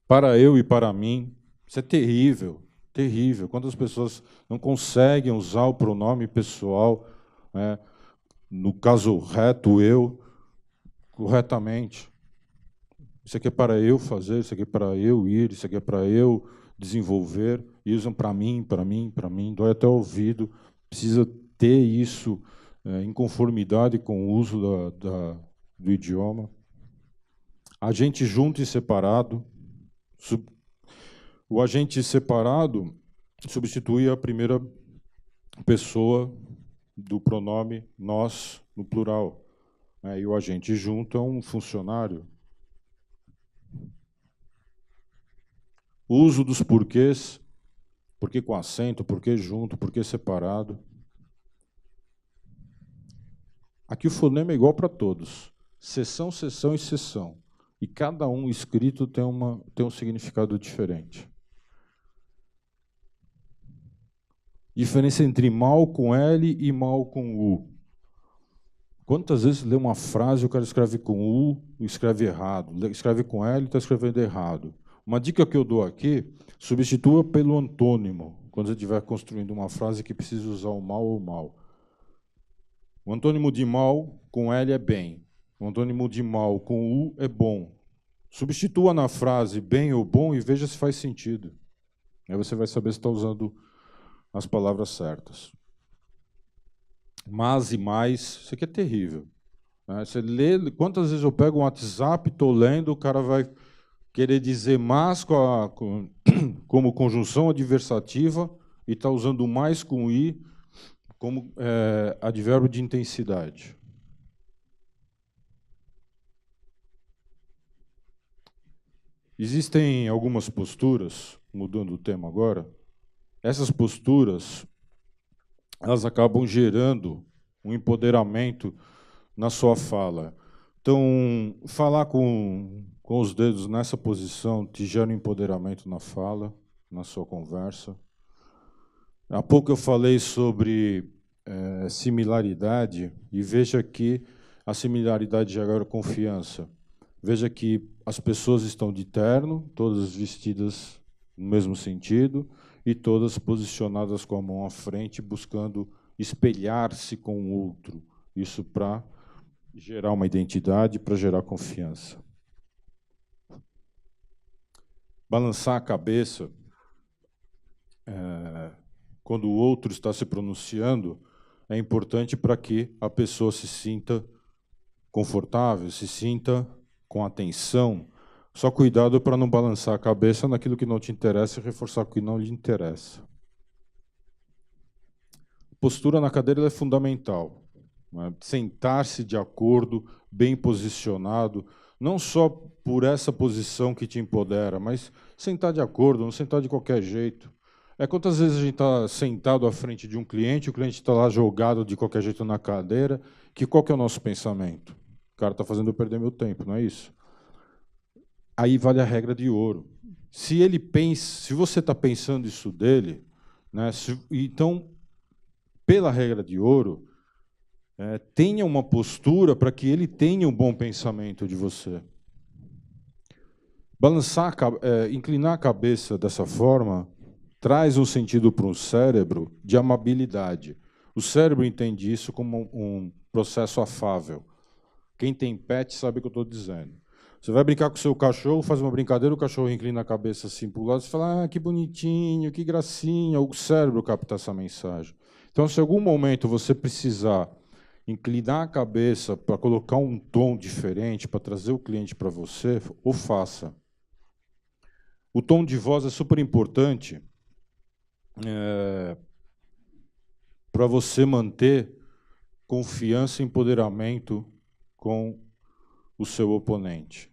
Para eu e para mim, isso é terrível, terrível. Quantas pessoas não conseguem usar o pronome pessoal, né, no caso reto, eu, corretamente. Isso aqui é para eu fazer, isso aqui é para eu ir, isso aqui é para eu desenvolver, e usam para mim, para mim, para mim, dói até o ouvido. Precisa ter isso em conformidade com o uso do idioma. Agente junto e separado. O agente separado substitui a primeira pessoa do pronome nós, no plural. E o agente junto é um funcionário. O uso dos porquês, porquê com acento, porquê junto, porquê separado. Aqui o fonema é igual para todos. Seção, seção e seção. E cada um escrito tem um significado diferente. Diferença entre mal com L e mal com U. Quantas vezes lê uma frase e o cara escreve com U e escreve errado? Escreve com L e está escrevendo errado. Uma dica que eu dou aqui, substitua pelo antônimo, quando você estiver construindo uma frase que precisa usar o mal ou mal. O antônimo de mal com L é bem. O antônimo de mal com U é bom. Substitua na frase bem ou bom e veja se faz sentido. Aí você vai saber se está usando as palavras certas. Mas e mais, isso aqui é terrível. Você lê, quantas vezes eu pego um WhatsApp, estou lendo, o cara vai querer dizer mas como conjunção adversativa e está usando mais com i como advérbio de intensidade. Existem algumas posturas, mudando o tema agora, essas posturas elas acabam gerando um empoderamento na sua fala. Então, falar com os dedos nessa posição te gera um empoderamento na fala, na sua conversa. Há pouco eu falei sobre similaridade, e veja que a similaridade gera confiança. Veja que as pessoas estão de terno, todas vestidas no mesmo sentido, e todas posicionadas com a mão à frente, buscando espelhar-se com o outro. Isso para gerar uma identidade, para gerar confiança. Balançar a cabeça, quando o outro está se pronunciando, é importante para que a pessoa se sinta confortável, se sinta com atenção. Só cuidado para não balançar a cabeça naquilo que não te interessa e reforçar o que não lhe interessa. Postura na cadeira é fundamental. Sentar-se de acordo, bem posicionado, não só por essa posição que te empodera, mas sentar de acordo, não sentar de qualquer jeito. É quantas vezes a gente está sentado à frente de um cliente, o cliente está lá jogado de qualquer jeito na cadeira, qual que é o nosso pensamento? O cara está fazendo eu perder meu tempo, não é isso? Aí vale a regra de ouro. Se ele pensa, se você está pensando isso dele, né, então, pela regra de ouro, tenha uma postura para que ele tenha um bom pensamento de você. Inclinar a cabeça dessa forma traz um sentido para o cérebro de amabilidade. O cérebro entende isso como um processo afável. Quem tem pet sabe o que eu estou dizendo. Você vai brincar com o seu cachorro, faz uma brincadeira, o cachorro inclina a cabeça assim para o lado, você fala, ah, que bonitinho, que gracinha. O cérebro capta essa mensagem. Então, se em algum momento você precisar inclinar a cabeça para colocar um tom diferente, para trazer o cliente para você, o faça. O tom de voz é super importante para você manter confiança e empoderamento com o seu oponente.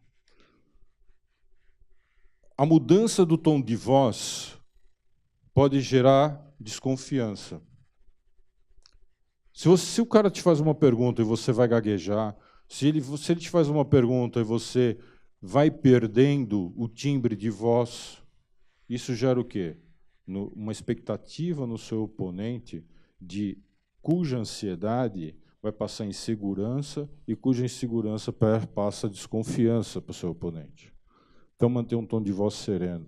A mudança do tom de voz pode gerar desconfiança. Se o cara te faz uma pergunta e você vai gaguejar, se ele te faz uma pergunta e você vai perdendo o timbre de voz, isso gera o quê? Uma expectativa no seu oponente cuja ansiedade vai passar em insegurança e cuja insegurança passa desconfiança para o seu oponente. Então, manter um tom de voz sereno.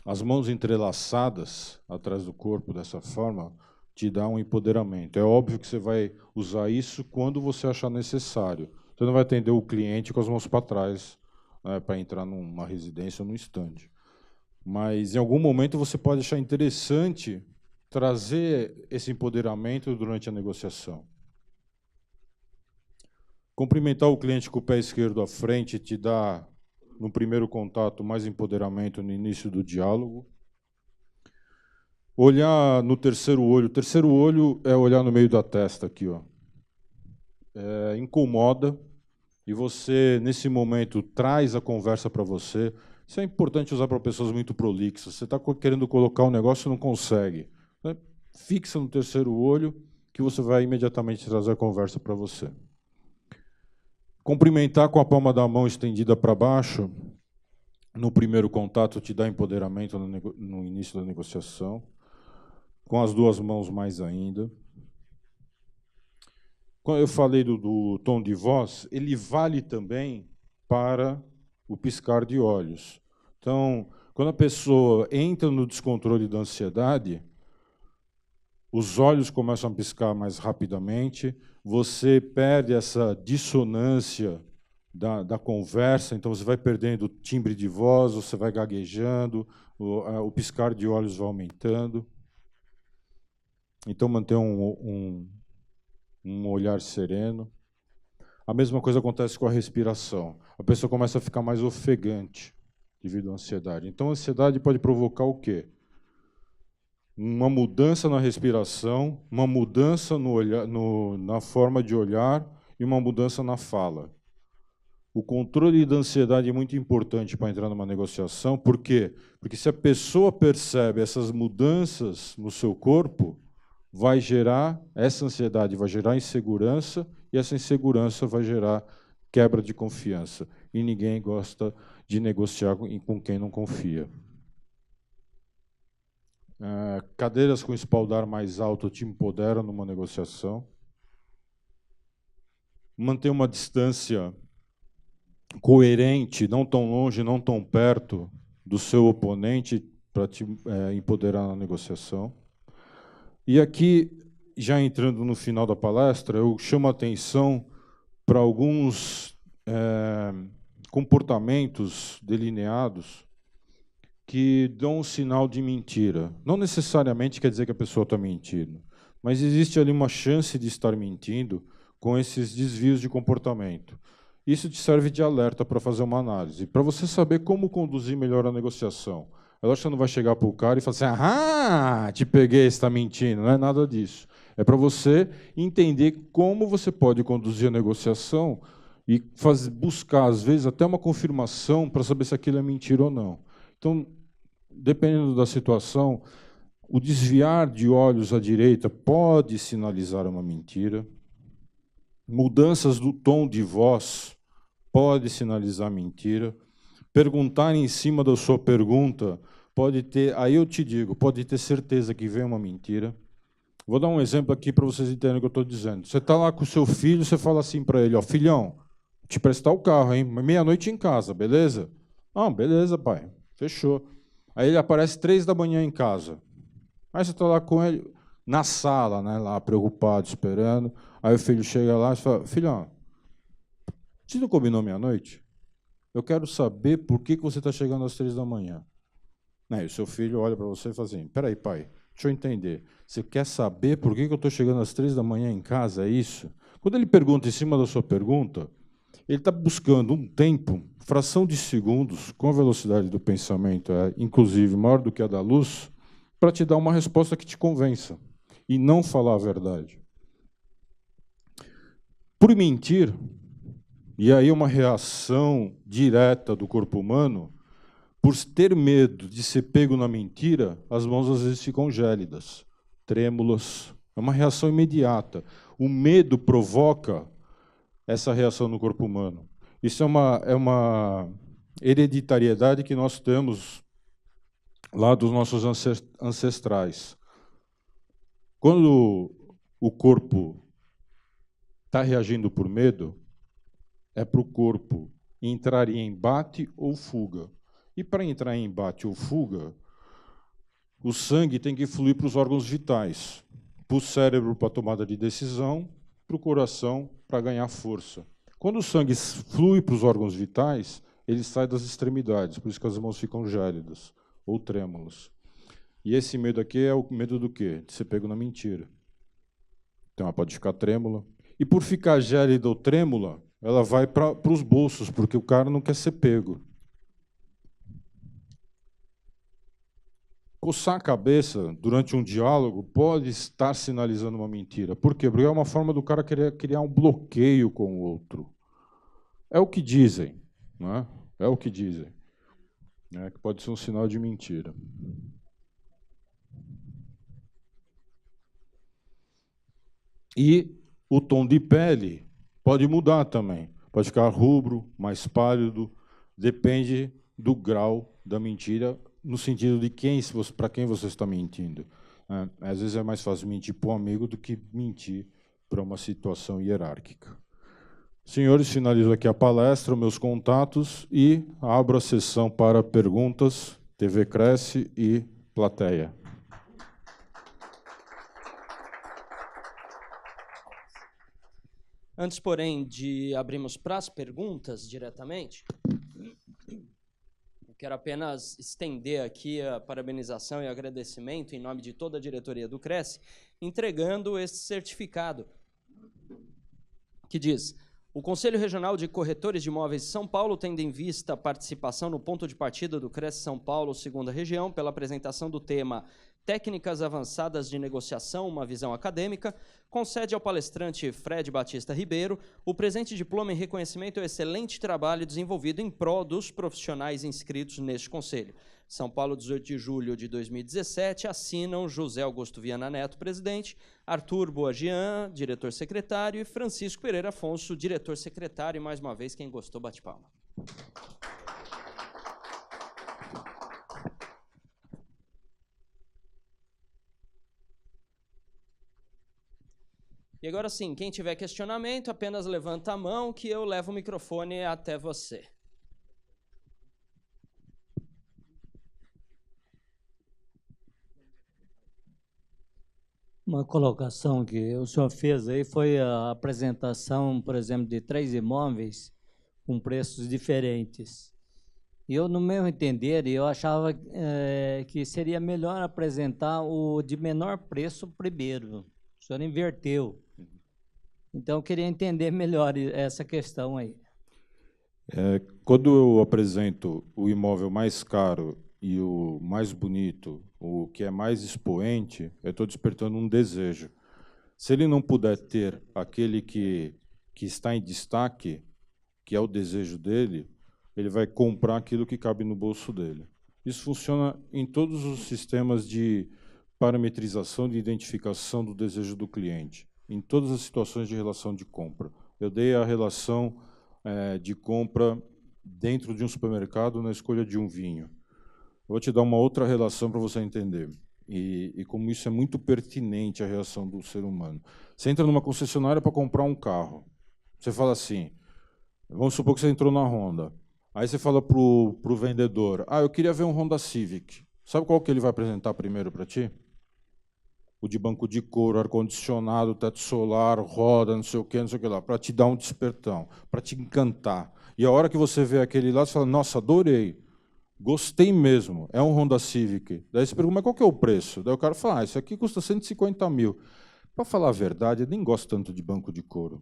As mãos entrelaçadas atrás do corpo dessa forma te dá um empoderamento. É óbvio que você vai usar isso quando você achar necessário. Você não vai atender o cliente com as mãos para trás, né, para entrar numa residência ou num estande. Mas, em algum momento, você pode achar interessante trazer esse empoderamento durante a negociação. Cumprimentar o cliente com o pé esquerdo à frente te dá, no primeiro contato, mais empoderamento no início do diálogo. Olhar no terceiro olho. O terceiro olho é olhar no meio da testa, aqui, ó. Incomoda, e você, nesse momento, traz a conversa para você. Isso é importante usar para pessoas muito prolixas. Você está querendo colocar um negócio e não consegue. Fixa no terceiro olho, que você vai imediatamente trazer a conversa para você. Cumprimentar com a palma da mão estendida para baixo, no primeiro contato, te dá empoderamento no início da negociação. Com as duas mãos, mais ainda. Quando eu falei do tom de voz, ele vale também para o piscar de olhos. Então, quando a pessoa entra no descontrole da ansiedade, os olhos começam a piscar mais rapidamente, você perde essa dissonância da conversa, então você vai perdendo o timbre de voz, você vai gaguejando, o piscar de olhos vai aumentando. Então, manter um olhar sereno. A mesma coisa acontece com a respiração. A pessoa começa a ficar mais ofegante devido à ansiedade. Então, a ansiedade pode provocar o quê? Uma mudança na respiração, uma mudança na forma de olhar e uma mudança na fala. O controle da ansiedade é muito importante para entrar numa negociação. Por quê? Porque se a pessoa percebe essas mudanças no seu corpo, essa ansiedade vai gerar insegurança, e essa insegurança vai gerar quebra de confiança. E ninguém gosta de negociar com quem não confia. Cadeiras com espaldar mais alto te empoderam numa negociação. Manter uma distância coerente, não tão longe, não tão perto do seu oponente, para te empoderar na negociação. E aqui, já entrando no final da palestra, eu chamo a atenção para alguns comportamentos delineados que dão um sinal de mentira. Não necessariamente quer dizer que a pessoa está mentindo, mas existe ali uma chance de estar mentindo com esses desvios de comportamento. Isso te serve de alerta para fazer uma análise, para você saber como conduzir melhor a negociação. É lógico que você não vai chegar para o cara e falar assim, ah, te peguei, você está mentindo. Não é nada disso. É para você entender como você pode conduzir a negociação e buscar, às vezes, até uma confirmação para saber se aquilo é mentira ou não. Então, dependendo da situação, o desviar de olhos à direita pode sinalizar uma mentira. Mudanças do tom de voz pode sinalizar mentira. Perguntar em cima da sua pergunta pode ter, aí eu te digo, pode ter certeza que vem uma mentira. Vou dar um exemplo aqui para vocês entenderem o que eu estou dizendo. Você está lá com o seu filho, você fala assim para ele, ó, filhão, te prestar o carro, hein? Meia-noite em casa, beleza? Ah, beleza, pai. Fechou. Aí ele aparece 3 da manhã em casa. Aí você está lá com ele na sala, né, lá preocupado, esperando. Aí o filho chega lá e fala, filhão, você não combinou meia-noite? Eu quero saber por que você está chegando às 3 da manhã. Aí o seu filho olha para você e fala assim, peraí, pai, deixa eu entender. Você quer saber por que eu estou chegando às 3 da manhã em casa, é isso? Quando ele pergunta em cima da sua pergunta, ele está buscando um tempo, fração de segundos, com a velocidade do pensamento, inclusive maior do que a da luz, para te dar uma resposta que te convença, e não falar a verdade. Por mentir, e aí uma reação direta do corpo humano, por ter medo de ser pego na mentira, as mãos às vezes ficam gélidas, trêmulas. É uma reação imediata. O medo provoca essa reação no corpo humano. Isso é uma hereditariedade que nós temos lá dos nossos ancestrais. Quando o corpo está reagindo por medo, é para o corpo entrar em embate ou fuga. E para entrar em embate ou fuga, o sangue tem que fluir para os órgãos vitais, para o cérebro para a tomada de decisão, para o coração para ganhar força. Quando o sangue flui para os órgãos vitais, ele sai das extremidades, por isso que as mãos ficam gélidas ou trêmulas. E esse medo aqui é o medo do quê? De ser pego na mentira. Então ela pode ficar trêmula. E por ficar gélida ou trêmula, ela vai para os bolsos, porque o cara não quer ser pego. Coçar a cabeça durante um diálogo pode estar sinalizando uma mentira. Por quê? Porque é uma forma do cara querer criar um bloqueio com o outro. É o que dizem, né? É o que dizem. Que pode ser um sinal de mentira. E o tom de pele pode mudar também. Pode ficar rubro, mais pálido, depende do grau da mentira, no sentido de para quem você está mentindo. Às vezes é mais fácil mentir para um amigo do que mentir para uma situação hierárquica. Senhores, finalizo aqui a palestra, meus contatos, e abro a sessão para perguntas, TV Cresce e plateia. Antes, porém, de abrirmos para as perguntas diretamente, eu quero apenas estender aqui a parabenização e agradecimento em nome de toda a diretoria do Cresce, entregando esse certificado que diz: o Conselho Regional de Corretores de Imóveis de São Paulo, tendo em vista a participação no ponto de partida do Cresce São Paulo, segunda região, pela apresentação do tema Técnicas Avançadas de Negociação, uma visão acadêmica, concede ao palestrante Fred Batista Ribeiro o presente diploma em reconhecimento ao excelente trabalho desenvolvido em prol dos profissionais inscritos neste conselho. São Paulo, 18 de julho de 2017, assinam José Augusto Viana Neto, presidente, Arthur Boagian, diretor-secretário, e Francisco Pereira Afonso, diretor-secretário. E, mais uma vez, quem gostou, bate palma. E agora sim, quem tiver questionamento, apenas levanta a mão que eu levo o microfone até você. Uma colocação que o senhor fez aí foi a apresentação, por exemplo, de 3 imóveis com preços diferentes. E eu, no meu entender, eu achava que seria melhor apresentar o de menor preço primeiro. O senhor inverteu. Então, eu queria entender melhor essa questão aí. Quando eu apresento o imóvel mais caro e o mais bonito, o que é mais expoente, eu estou despertando um desejo. Se ele não puder ter aquele que está em destaque, que é o desejo dele, ele vai comprar aquilo que cabe no bolso dele. Isso funciona em todos os sistemas de parametrização, de identificação do desejo do cliente, em todas as situações de relação de compra. Eu dei a relação de compra dentro de um supermercado na escolha de um vinho. Vou te dar uma outra relação para você entender. E como isso é muito pertinente à reação do ser humano. Você entra numa concessionária para comprar um carro. Você fala assim, vamos supor que você entrou na Honda. Aí você fala para o vendedor, eu queria ver um Honda Civic. Sabe qual que ele vai apresentar primeiro para ti? O de banco de couro, ar-condicionado, teto solar, roda, não sei o que lá, para te dar um despertão, para te encantar. E a hora que você vê aquele lá, você fala, nossa, adorei, gostei mesmo, é um Honda Civic. Daí você pergunta, mas qual que é o preço? Daí o cara fala, isso aqui custa 150 mil. Para falar a verdade, eu nem gosto tanto de banco de couro.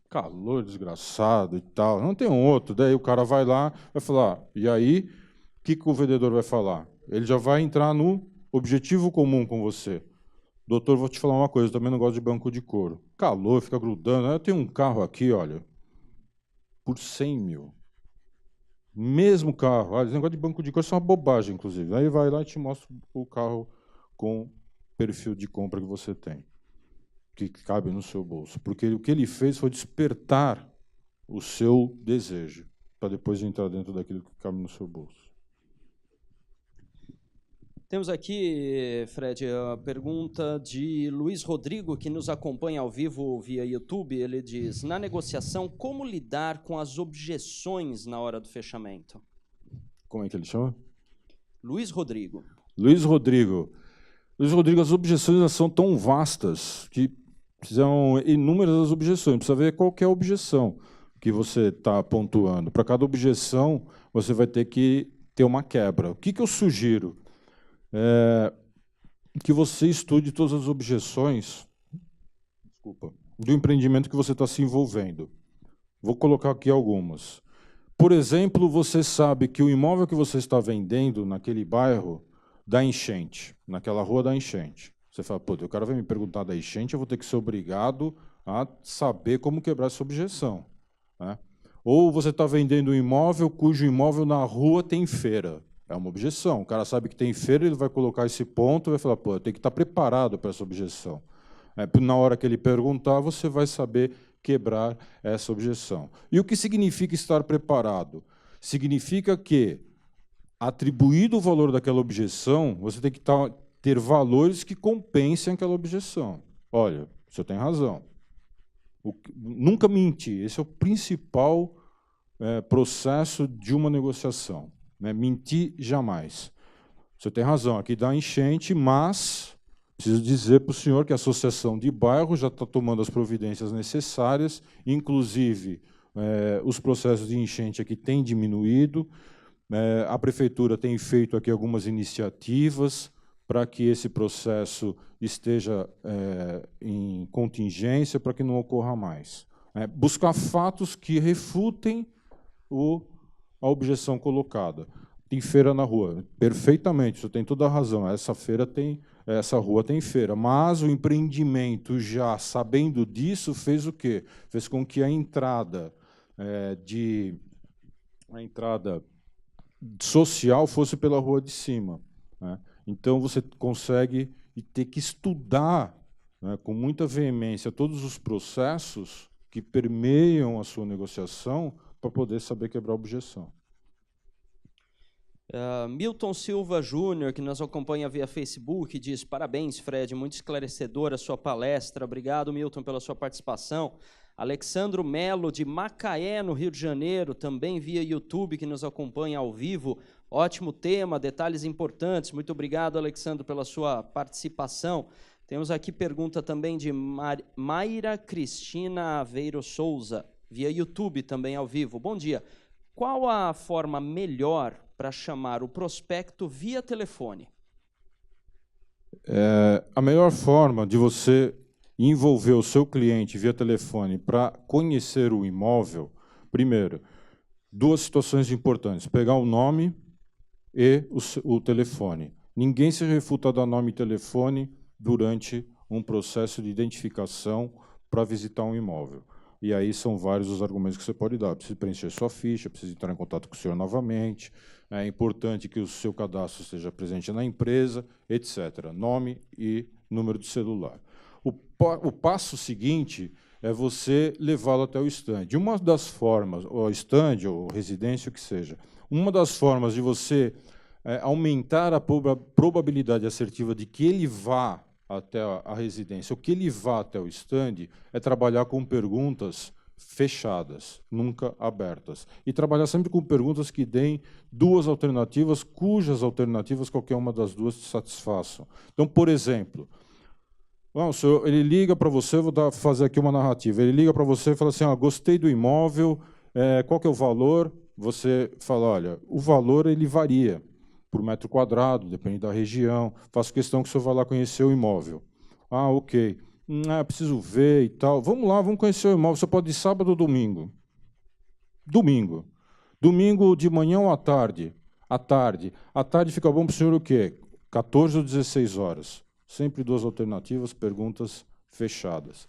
Calor desgraçado e tal, não tem um outro. Daí o cara vai lá, vai falar, e aí, o que o vendedor vai falar? Ele já vai entrar no objetivo comum com você. Doutor, vou te falar uma coisa, eu também não gosto de banco de couro. Calor, fica grudando. Eu tenho um carro aqui, olha, por 100 mil. Mesmo carro. Olha, esse negócio de banco de couro é uma bobagem, inclusive. Aí vai lá e te mostra o carro com perfil de compra que você tem, que cabe no seu bolso. Porque o que ele fez foi despertar o seu desejo, para depois entrar dentro daquilo que cabe no seu bolso. Temos aqui, Fred, a pergunta de Luiz Rodrigo, que nos acompanha ao vivo via YouTube. Ele diz, na negociação, como lidar com as objeções na hora do fechamento? Como é que ele chama? Luiz Rodrigo. Luiz Rodrigo. Luiz Rodrigo, as objeções são tão vastas que são inúmeras as objeções. Precisa ver qual que é a objeção que você está pontuando. Para cada objeção, você vai ter que ter uma quebra. O que eu sugiro? Que você estude todas as objeções do empreendimento que você está se envolvendo. Vou colocar aqui algumas. Por exemplo, você sabe que o imóvel que você está vendendo naquele bairro dá enchente, naquela rua dá enchente. Você fala, pô, o cara vai me perguntar da enchente, eu vou ter que ser obrigado a saber como quebrar essa objeção, né? Ou você está vendendo um imóvel cujo imóvel na rua tem feira. É uma objeção. O cara sabe que tem feira, ele vai colocar esse ponto e vai falar, pô, eu tenho que estar preparado para essa objeção. Na hora que ele perguntar, você vai saber quebrar essa objeção. E o que significa estar preparado? Significa que, atribuído o valor daquela objeção, você tem que ter valores que compensem aquela objeção. Olha, o senhor tem razão. Nunca mentir. Esse é o principal processo de uma negociação. Mentir jamais. Você tem razão, aqui dá enchente, mas preciso dizer para o senhor que a associação de bairro já está tomando as providências necessárias, inclusive os processos de enchente aqui têm diminuído, a prefeitura tem feito aqui algumas iniciativas para que esse processo esteja em contingência, para que não ocorra mais. Buscar fatos que refutem a objeção colocada. Tem feira na rua. Perfeitamente, você tem toda a razão. Essa rua tem feira. Mas o empreendimento, já sabendo disso, fez o quê? Fez com que a entrada social fosse pela rua de cima, né? Então, você consegue ter que estudar, né, com muita veemência todos os processos que permeiam a sua negociação para poder saber quebrar a objeção. Milton Silva Júnior, que nos acompanha via Facebook, diz, parabéns, Fred, muito esclarecedora a sua palestra. Obrigado, Milton, pela sua participação. Alexandro Melo, de Macaé, no Rio de Janeiro, também via YouTube, que nos acompanha ao vivo. Ótimo tema, detalhes importantes. Muito obrigado, Alexandro, pela sua participação. Temos aqui pergunta também de Mayra Cristina Aveiro Souza, via YouTube, também ao vivo. Bom dia. Qual a forma melhor para chamar o prospecto via telefone? A melhor forma de você envolver o seu cliente via telefone para conhecer o imóvel, primeiro, duas situações importantes, pegar o nome e o telefone. Ninguém se refuta a dar nome e telefone durante um processo de identificação para visitar um imóvel. E aí são vários os argumentos que você pode dar. Precisa preencher sua ficha, precisa entrar em contato com o senhor novamente, é importante que o seu cadastro esteja presente na empresa, etc. Nome e número de celular. O passo seguinte é você levá-lo até o stand. Uma das formas, ou stand, ou residência, o que seja, uma das formas de você aumentar a probabilidade assertiva de que ele vá até a residência, ou que ele vá até o stand, é trabalhar com perguntas fechadas, nunca abertas. E trabalhar sempre com perguntas que deem duas alternativas, cujas alternativas qualquer uma das duas te satisfaçam. Então, por exemplo, senhor, ele liga para você, vou fazer aqui uma narrativa, ele liga para você e fala assim, gostei do imóvel, qual que é o valor? Você fala, olha, o valor ele varia por metro quadrado, depende da região, faço questão que o senhor vá lá conhecer o imóvel. Ok. Preciso ver e tal. Vamos lá, vamos conhecer o imóvel. Você pode ir sábado ou domingo? Domingo. Domingo de manhã ou à tarde? À tarde. À tarde fica bom para o senhor o quê? 14 ou 16 horas. Sempre duas alternativas, perguntas fechadas.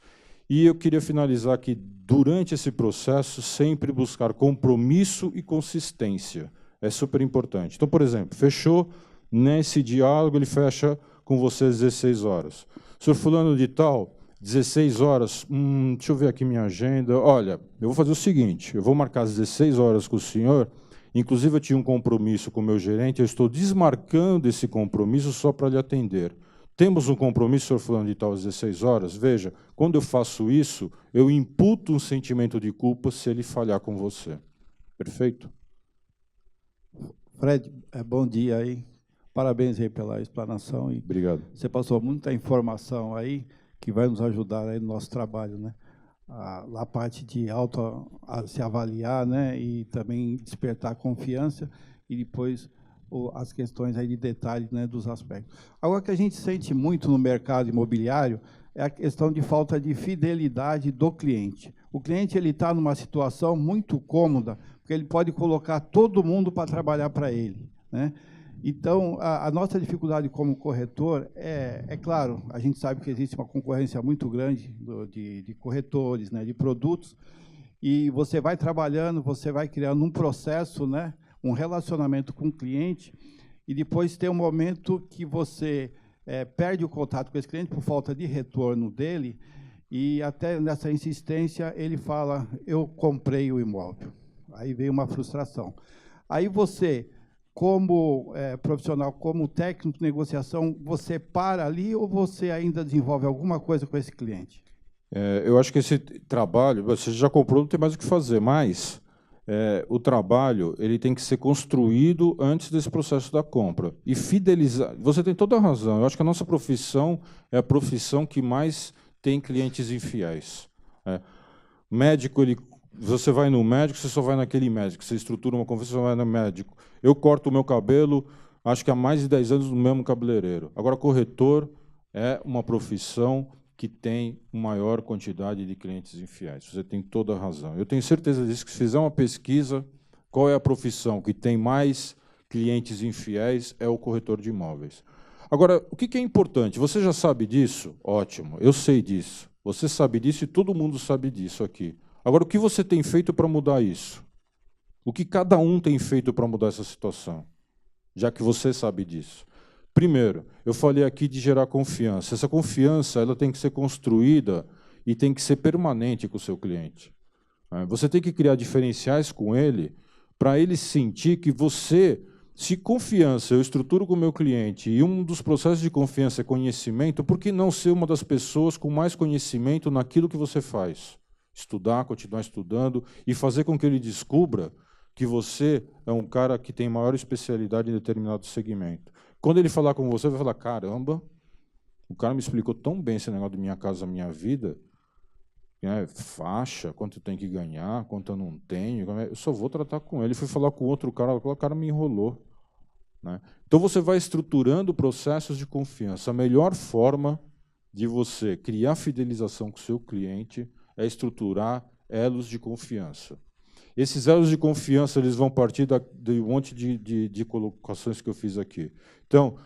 E eu queria finalizar que, durante esse processo, sempre buscar compromisso e consistência. É super importante. Então, por exemplo, fechou nesse diálogo, ele fecha com você às 16 horas. Senhor fulano de tal, 16 horas, deixa eu ver aqui minha agenda. Olha, eu vou fazer o seguinte, eu vou marcar às 16 horas com o senhor, inclusive eu tinha um compromisso com o meu gerente, eu estou desmarcando esse compromisso só para lhe atender. Temos um compromisso, senhor fulano de tal, às 16 horas? Veja, quando eu faço isso, eu imputo um sentimento de culpa se ele falhar com você. Perfeito? Fred, bom dia aí. Parabéns aí pela explanação. E obrigado. Você passou muita informação aí que vai nos ajudar aí no nosso trabalho, né? A parte de se avaliar, né? E também despertar confiança e depois as questões aí de detalhes, né, dos aspectos. Agora, o que a gente sente muito no mercado imobiliário é a questão de falta de fidelidade do cliente. O cliente ele está numa situação muito cômoda, porque ele pode colocar todo mundo para trabalhar para ele, né? Então, a nossa dificuldade como corretor é claro, a gente sabe que existe uma concorrência muito grande de corretores, né, de produtos, e você vai trabalhando, você vai criando um processo, né, um relacionamento com o cliente, e depois tem um momento que você perde o contato com esse cliente por falta de retorno dele, e até nessa insistência ele fala, eu comprei o imóvel. Aí vem uma frustração. Aí você, como profissional, como técnico de negociação, você para ali ou você ainda desenvolve alguma coisa com esse cliente? Eu acho que esse trabalho, você já comprou, não tem mais o que fazer, mas o trabalho ele tem que ser construído antes desse processo da compra. E fidelizar, você tem toda a razão, eu acho que a nossa profissão é a profissão que mais tem clientes infiéis. Médico, você vai no médico, você só vai naquele médico, você estrutura uma conversa, você vai no médico. Eu corto o meu cabelo, acho que há mais de 10 anos no mesmo cabeleireiro. Agora, corretor é uma profissão que tem maior quantidade de clientes infiéis. Você tem toda a razão. Eu tenho certeza disso, que se fizer uma pesquisa, qual é a profissão que tem mais clientes infiéis, é o corretor de imóveis. Agora, o que é importante? Você já sabe disso? Ótimo, eu sei disso. Você sabe disso e todo mundo sabe disso aqui. Agora, o que você tem feito para mudar isso? O que cada um tem feito para mudar essa situação? Já que você sabe disso. Primeiro, eu falei aqui de gerar confiança. Essa confiança ela tem que ser construída e tem que ser permanente com o seu cliente. Você tem que criar diferenciais com ele para ele sentir que você, se confiança eu estruturo com o meu cliente e um dos processos de confiança é conhecimento, por que não ser uma das pessoas com mais conhecimento naquilo que você faz? Estudar, continuar estudando e fazer com que ele descubra que você é um cara que tem maior especialidade em determinado segmento. Quando ele falar com você, vai falar, caramba, o cara me explicou tão bem esse negócio de Minha Casa Minha Vida, faixa, quanto tem que ganhar, quanto eu não tenho, eu só vou tratar com ele. Fui falar com outro cara, o cara me enrolou. Né? Então você vai estruturando processos de confiança. A melhor forma de você criar fidelização com o seu cliente é estruturar elos de confiança. Esses elos de confiança eles vão partir de um monte de colocações que eu fiz aqui. Então,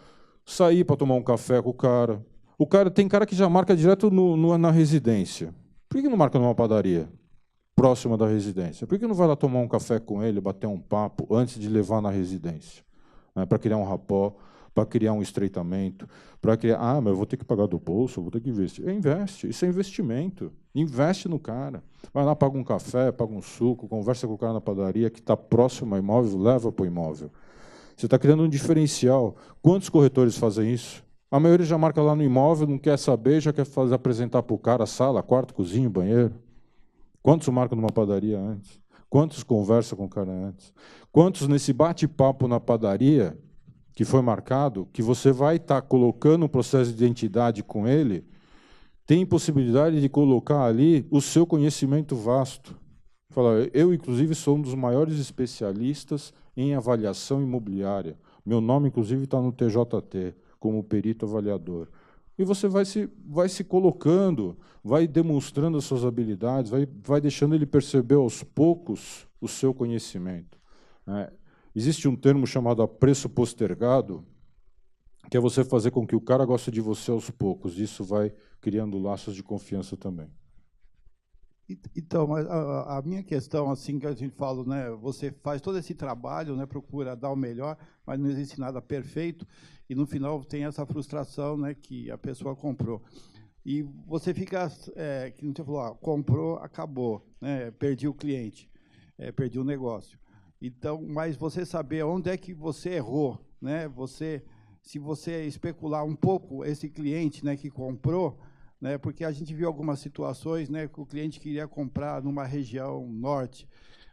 sair para tomar um café com o cara. Tem cara que já marca direto na residência. Por que não marca numa padaria? próxima da residência? Por que não vai lá tomar um café com ele, bater um papo, antes de levar na residência? Para criar um rapport, para criar um estreitamento, para criar... Ah, mas eu vou ter que pagar do bolso, eu vou ter que investir. Investe, isso é investimento. Investe no cara. Vai lá, paga um café, paga um suco, conversa com o cara na padaria que está próximo ao imóvel, leva para o imóvel. Você está criando um diferencial. Quantos corretores fazem isso? A maioria já marca lá no imóvel, não quer saber, já quer apresentar para o cara a sala, quarto, cozinha, banheiro. Quantos marcam numa padaria antes? Quantos conversam com o cara antes? Quantos nesse bate-papo na padaria, que foi marcado, que você vai estar colocando um processo de identidade com ele, tem possibilidade de colocar ali o seu conhecimento vasto. Fala, eu, inclusive, sou um dos maiores especialistas em avaliação imobiliária. Meu nome, inclusive, está no TJT, como perito avaliador. E você vai se colocando, vai demonstrando as suas habilidades, vai deixando ele perceber aos poucos o seu conhecimento. Existe um termo chamado apreço postergado, que é você fazer com que o cara goste de você aos poucos. Isso vai criando laços de confiança também. Então, mas a minha questão, assim, que a gente fala, né, você faz todo esse trabalho, né, procura dar o melhor, mas não existe nada perfeito, e no final tem essa frustração, né, que a pessoa comprou. E você fica, que não você falou, comprou, acabou, né, perdi o cliente, perdi o negócio. Então, mas você saber onde é que você errou, né, se você especular um pouco esse cliente, né, que comprou, né, porque a gente viu algumas situações, né, que o cliente queria comprar numa região norte.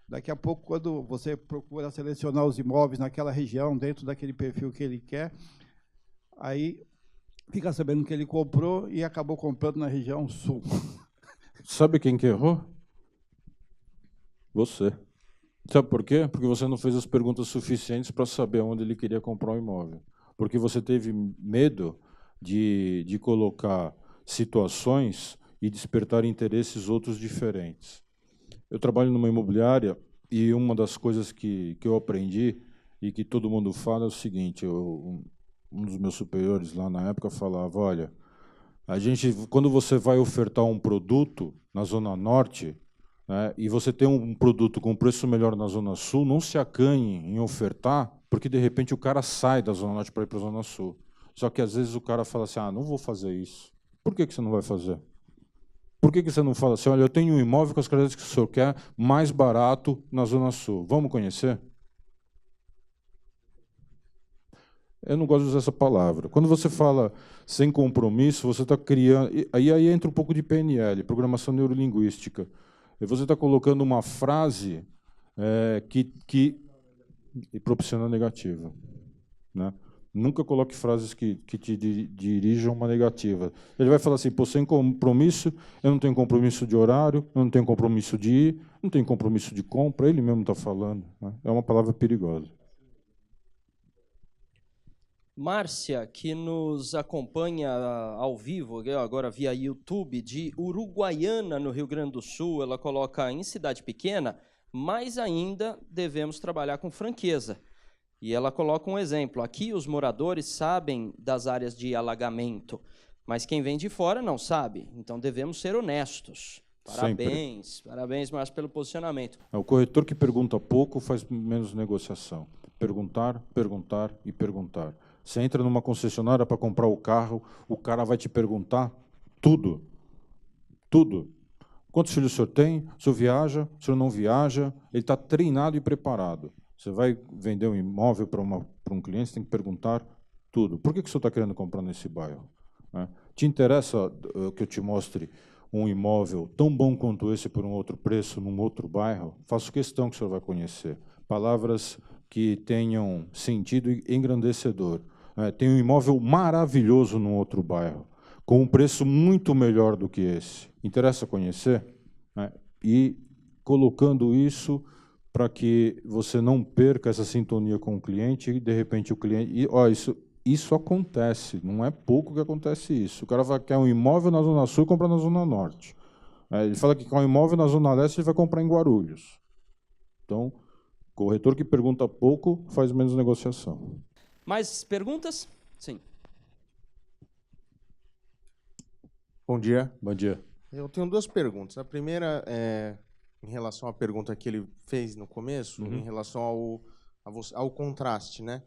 Daqui a pouco, quando você procura selecionar os imóveis naquela região, dentro daquele perfil que ele quer, aí fica sabendo que ele comprou e acabou comprando na região sul. Sabe quem que errou? Você. Sabe por quê? Porque você não fez as perguntas suficientes para saber onde ele queria comprar o imóvel. Porque você teve medo de colocar situações e despertar interesses outros diferentes. Eu trabalho numa imobiliária e uma das coisas que eu aprendi e que todo mundo fala é o seguinte, um dos meus superiores lá na época falava, olha, quando você vai ofertar um produto na Zona Norte, né, e você tem um produto com preço melhor na Zona Sul, não se acanhe em ofertar, porque de repente o cara sai da Zona Norte para ir para a Zona Sul. Só que às vezes o cara fala assim, não vou fazer isso. Por que você não vai fazer? Por que você não fala assim, olha, eu tenho um imóvel com as características que o senhor quer, mais barato na Zona Sul. Vamos conhecer? Eu não gosto de usar essa palavra. Quando você fala sem compromisso, você está criando... Aí entra um pouco de PNL, Programação Neurolinguística. E você está colocando uma frase que proporciona negativa, né? Nunca coloque frases que te dirijam uma negativa. Ele vai falar assim, pô, sem compromisso, eu não tenho compromisso de horário, eu não tenho compromisso de ir, não tenho compromisso de compra, ele mesmo está falando, né? É uma palavra perigosa. Márcia, que nos acompanha ao vivo, agora via YouTube, de Uruguaiana, no Rio Grande do Sul, ela coloca em cidade pequena, mais ainda devemos trabalhar com franqueza. E ela coloca um exemplo. Aqui os moradores sabem das áreas de alagamento, mas quem vem de fora não sabe. Então devemos ser honestos. Parabéns, sempre. Parabéns, Márcio, pelo posicionamento. O corretor que pergunta pouco faz menos negociação. Perguntar, perguntar e perguntar. Você entra numa concessionária para comprar o carro, o cara vai te perguntar tudo. Tudo. Quantos filhos o senhor tem? O senhor viaja? O senhor não viaja? Ele está treinado e preparado. Você vai vender um imóvel para um cliente, você tem que perguntar tudo. Por que o senhor está querendo comprar nesse bairro? Te interessa que eu te mostre um imóvel tão bom quanto esse por um outro preço, num outro bairro? Faço questão que o senhor vai conhecer. Palavras que tenham sentido engrandecedor. Tem um imóvel maravilhoso num outro bairro, com um preço muito melhor do que esse. Interessa conhecer? E colocando isso para que você não perca essa sintonia com o cliente e, de repente, o cliente... Isso acontece, não é pouco que acontece isso. O cara quer um imóvel na Zona Sul e compra na Zona Norte. Ele fala que quer um imóvel na Zona Leste, ele vai comprar em Guarulhos. Então, corretor que pergunta pouco faz menos negociação. Mais perguntas? Sim. Bom dia. Bom dia. Eu tenho duas perguntas. A primeira em relação à pergunta que ele fez no começo, em relação ao contraste, né?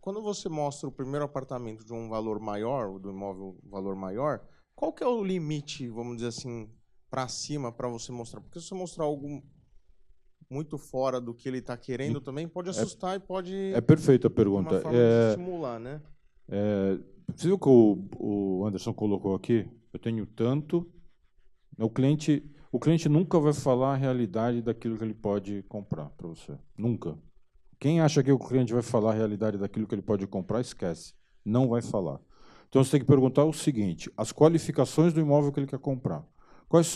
Quando você mostra o primeiro apartamento de um valor maior, do imóvel valor maior, qual que é o limite, vamos dizer assim, para cima para você mostrar? Porque se você mostrar algo muito fora do que ele está querendo também, pode assustar e pode... É perfeita a pergunta. Uma forma de estimular, né? Você viu que o Anderson colocou aqui? Eu tenho tanto... O cliente nunca vai falar a realidade daquilo que ele pode comprar para você. Nunca. Quem acha que o cliente vai falar a realidade daquilo que ele pode comprar, esquece. Não vai falar. Então, você tem que perguntar o seguinte, as qualificações do imóvel que ele quer comprar. Quais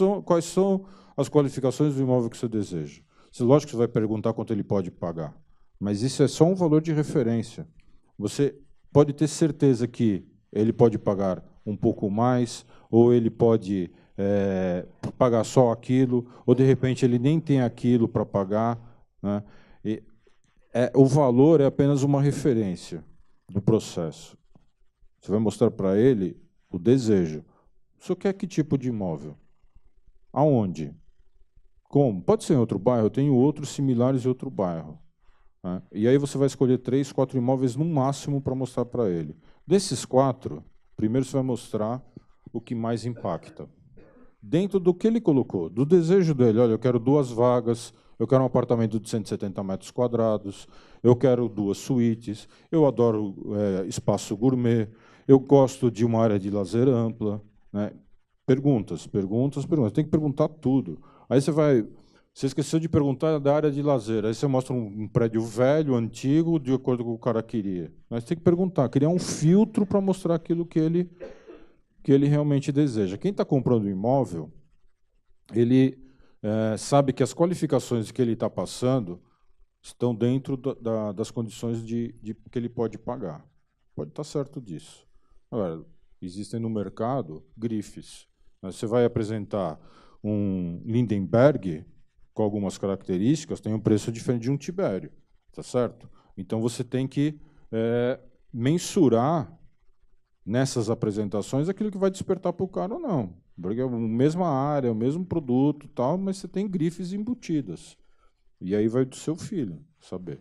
são as qualificações do imóvel que você deseja? Lógico que você vai perguntar quanto ele pode pagar, mas isso é só um valor de referência. Você pode ter certeza que ele pode pagar um pouco mais, ou ele pode pagar só aquilo, ou, de repente, ele nem tem aquilo para pagar, né? O valor é apenas uma referência do processo. Você vai mostrar para ele o desejo. O senhor quer que tipo de imóvel? Aonde? Como? Pode ser em outro bairro, eu tenho outros similares em outro bairro. Né? E aí você vai escolher 3, 4 imóveis no máximo para mostrar para ele. Desses 4, primeiro você vai mostrar o que mais impacta. Dentro do que ele colocou, do desejo dele, olha, eu quero 2 vagas, eu quero um apartamento de 170 metros quadrados, eu quero 2 suítes, eu adoro espaço gourmet, eu gosto de uma área de lazer ampla. Né? Perguntas. Tem que perguntar tudo. Aí você esqueceu de perguntar da área de lazer. Aí você mostra um prédio velho, antigo, de acordo com o que o cara queria. Mas tem que perguntar, criar um filtro para mostrar aquilo que ele realmente deseja. Quem está comprando um imóvel, ele sabe que as qualificações que ele está passando estão dentro das condições de que ele pode pagar. Pode estar certo disso. Agora, existem no mercado grifes. Você vai apresentar um Lindenberg com algumas características, tem um preço diferente de um Tibério, tá certo? Então você tem que mensurar nessas apresentações aquilo que vai despertar para o cara ou não. Porque é a mesma área, o mesmo produto, tal, mas você tem grifes embutidas. E aí vai do seu filho saber,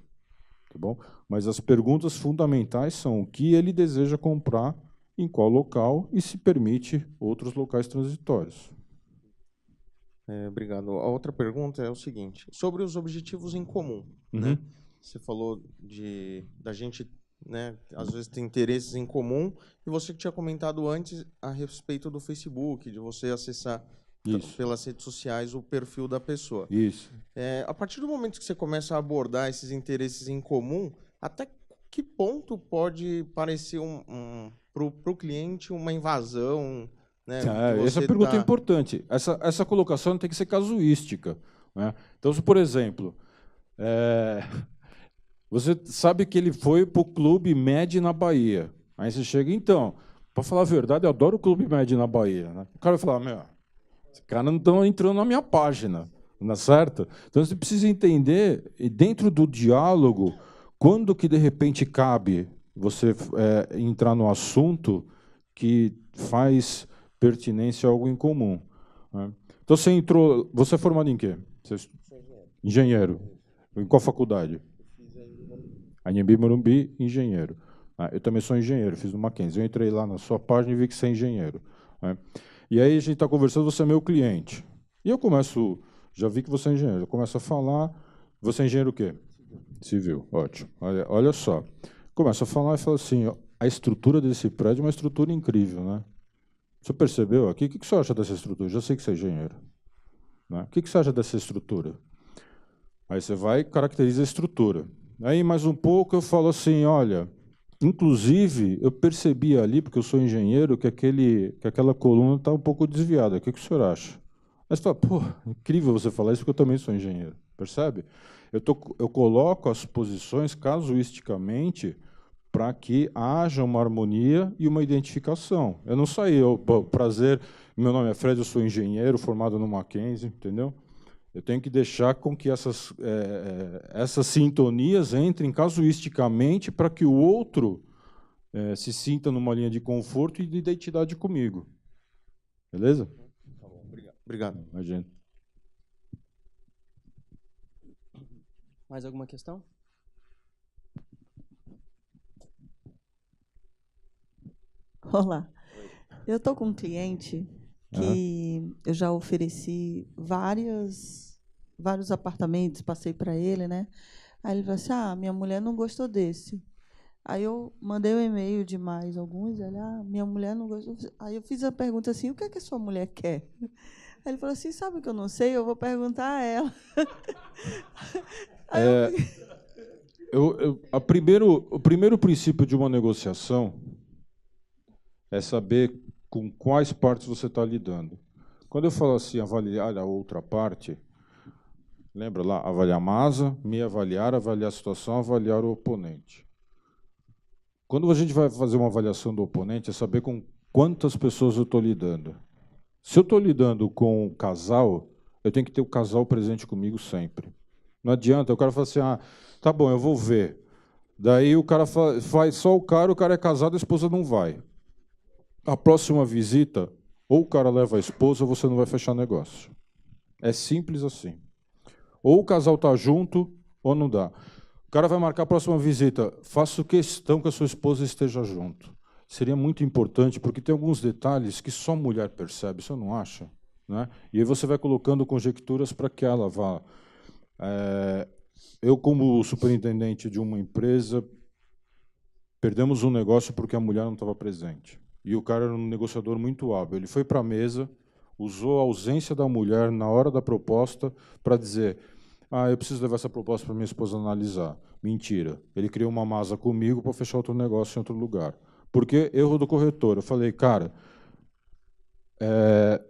tá bom? Mas as perguntas fundamentais são o que ele deseja comprar, em qual local e se permite outros locais transitórios. Obrigado. A outra pergunta é o seguinte, sobre os objetivos em comum. Né? Você falou da gente, né, às vezes, ter interesses em comum, e você tinha comentado antes a respeito do Facebook, de você acessar pelas redes sociais o perfil da pessoa. Isso. A partir do momento que você começa a abordar esses interesses em comum, até que ponto pode parecer para o cliente uma invasão? Né, essa pergunta é importante. Essa colocação tem que ser casuística. Né? Então, se, por exemplo, você sabe que ele foi para o Clube Med na Bahia. Aí você chega, então, para falar a verdade, eu adoro o Clube Med na Bahia. Né? O cara vai falar, meu, esse cara não está entrando na minha página, não é certo? Então, você precisa entender, e dentro do diálogo, quando que, de repente, cabe você entrar no assunto que faz pertinência a algo em comum. Né? Então, você é formado em quê? Engenheiro. Em qual faculdade? Anhembi Morumbi, engenheiro. Eu também sou engenheiro, fiz no Mackenzie. Eu entrei lá na sua página e vi que você é engenheiro. Né? E aí a gente está conversando, você é meu cliente. E eu começo, já vi que você é engenheiro, eu começo a falar, você é engenheiro o quê? Civil, ótimo. Olha só. Começo a falar e falo assim, a estrutura desse prédio é uma estrutura incrível, né? Você percebeu aqui? O que você acha dessa estrutura? Já sei que você é engenheiro. Né? O que você acha dessa estrutura? Aí você vai e caracteriza a estrutura. Aí, mais um pouco, eu falo assim, olha, inclusive, eu percebi ali, porque eu sou engenheiro, que aquela coluna está um pouco desviada. O que o senhor acha? Aí você fala, pô, incrível você falar isso, porque eu também sou engenheiro. Percebe? Eu coloco as posições casuisticamente para que haja uma harmonia e uma identificação. Eu não saí, prazer, meu nome é Fred, eu sou engenheiro, formado no Mackenzie, entendeu? Eu tenho que deixar com que essas sintonias entrem casuisticamente para que o outro se sinta numa linha de conforto e de identidade comigo. Beleza? Tá bom, obrigado. Imagina. Mais alguma questão? Olá. Eu estou com um cliente que eu já ofereci vários apartamentos, passei para ele, né? Aí ele falou assim, minha mulher não gostou desse. Aí eu mandei um e-mail de mais alguns, ele, minha mulher não gostou. Aí eu fiz a pergunta assim, o que é que a sua mulher quer? Aí ele falou assim, sabe que eu não sei, eu vou perguntar a ela. O primeiro princípio de uma negociação é saber com quais partes você está lidando. Quando eu falo assim, avaliar a outra parte, lembra lá, avaliar a masa, me avaliar, avaliar a situação, avaliar o oponente. Quando a gente vai fazer uma avaliação do oponente, é saber com quantas pessoas eu estou lidando. Se eu estou lidando com um casal, eu tenho que ter o casal presente comigo sempre. Não adianta, o cara fala assim, tá bom, eu vou ver. Daí o cara faz só o cara é casado, a esposa não vai. A próxima visita, ou o cara leva a esposa, ou você não vai fechar negócio. É simples assim. Ou o casal está junto, ou não dá. O cara vai marcar a próxima visita. Faço questão que a sua esposa esteja junto. Seria muito importante, porque tem alguns detalhes que só mulher percebe, você não acha? Né? E aí você vai colocando conjecturas para que ela vá. Eu, como superintendente de uma empresa, perdemos um negócio porque a mulher não estava presente. E o cara era um negociador muito hábil. Ele foi para a mesa, usou a ausência da mulher na hora da proposta para dizer eu preciso levar essa proposta para minha esposa analisar. Mentira. Ele criou uma masa comigo para fechar outro negócio em outro lugar. Porque erro do corretor. Eu falei, cara,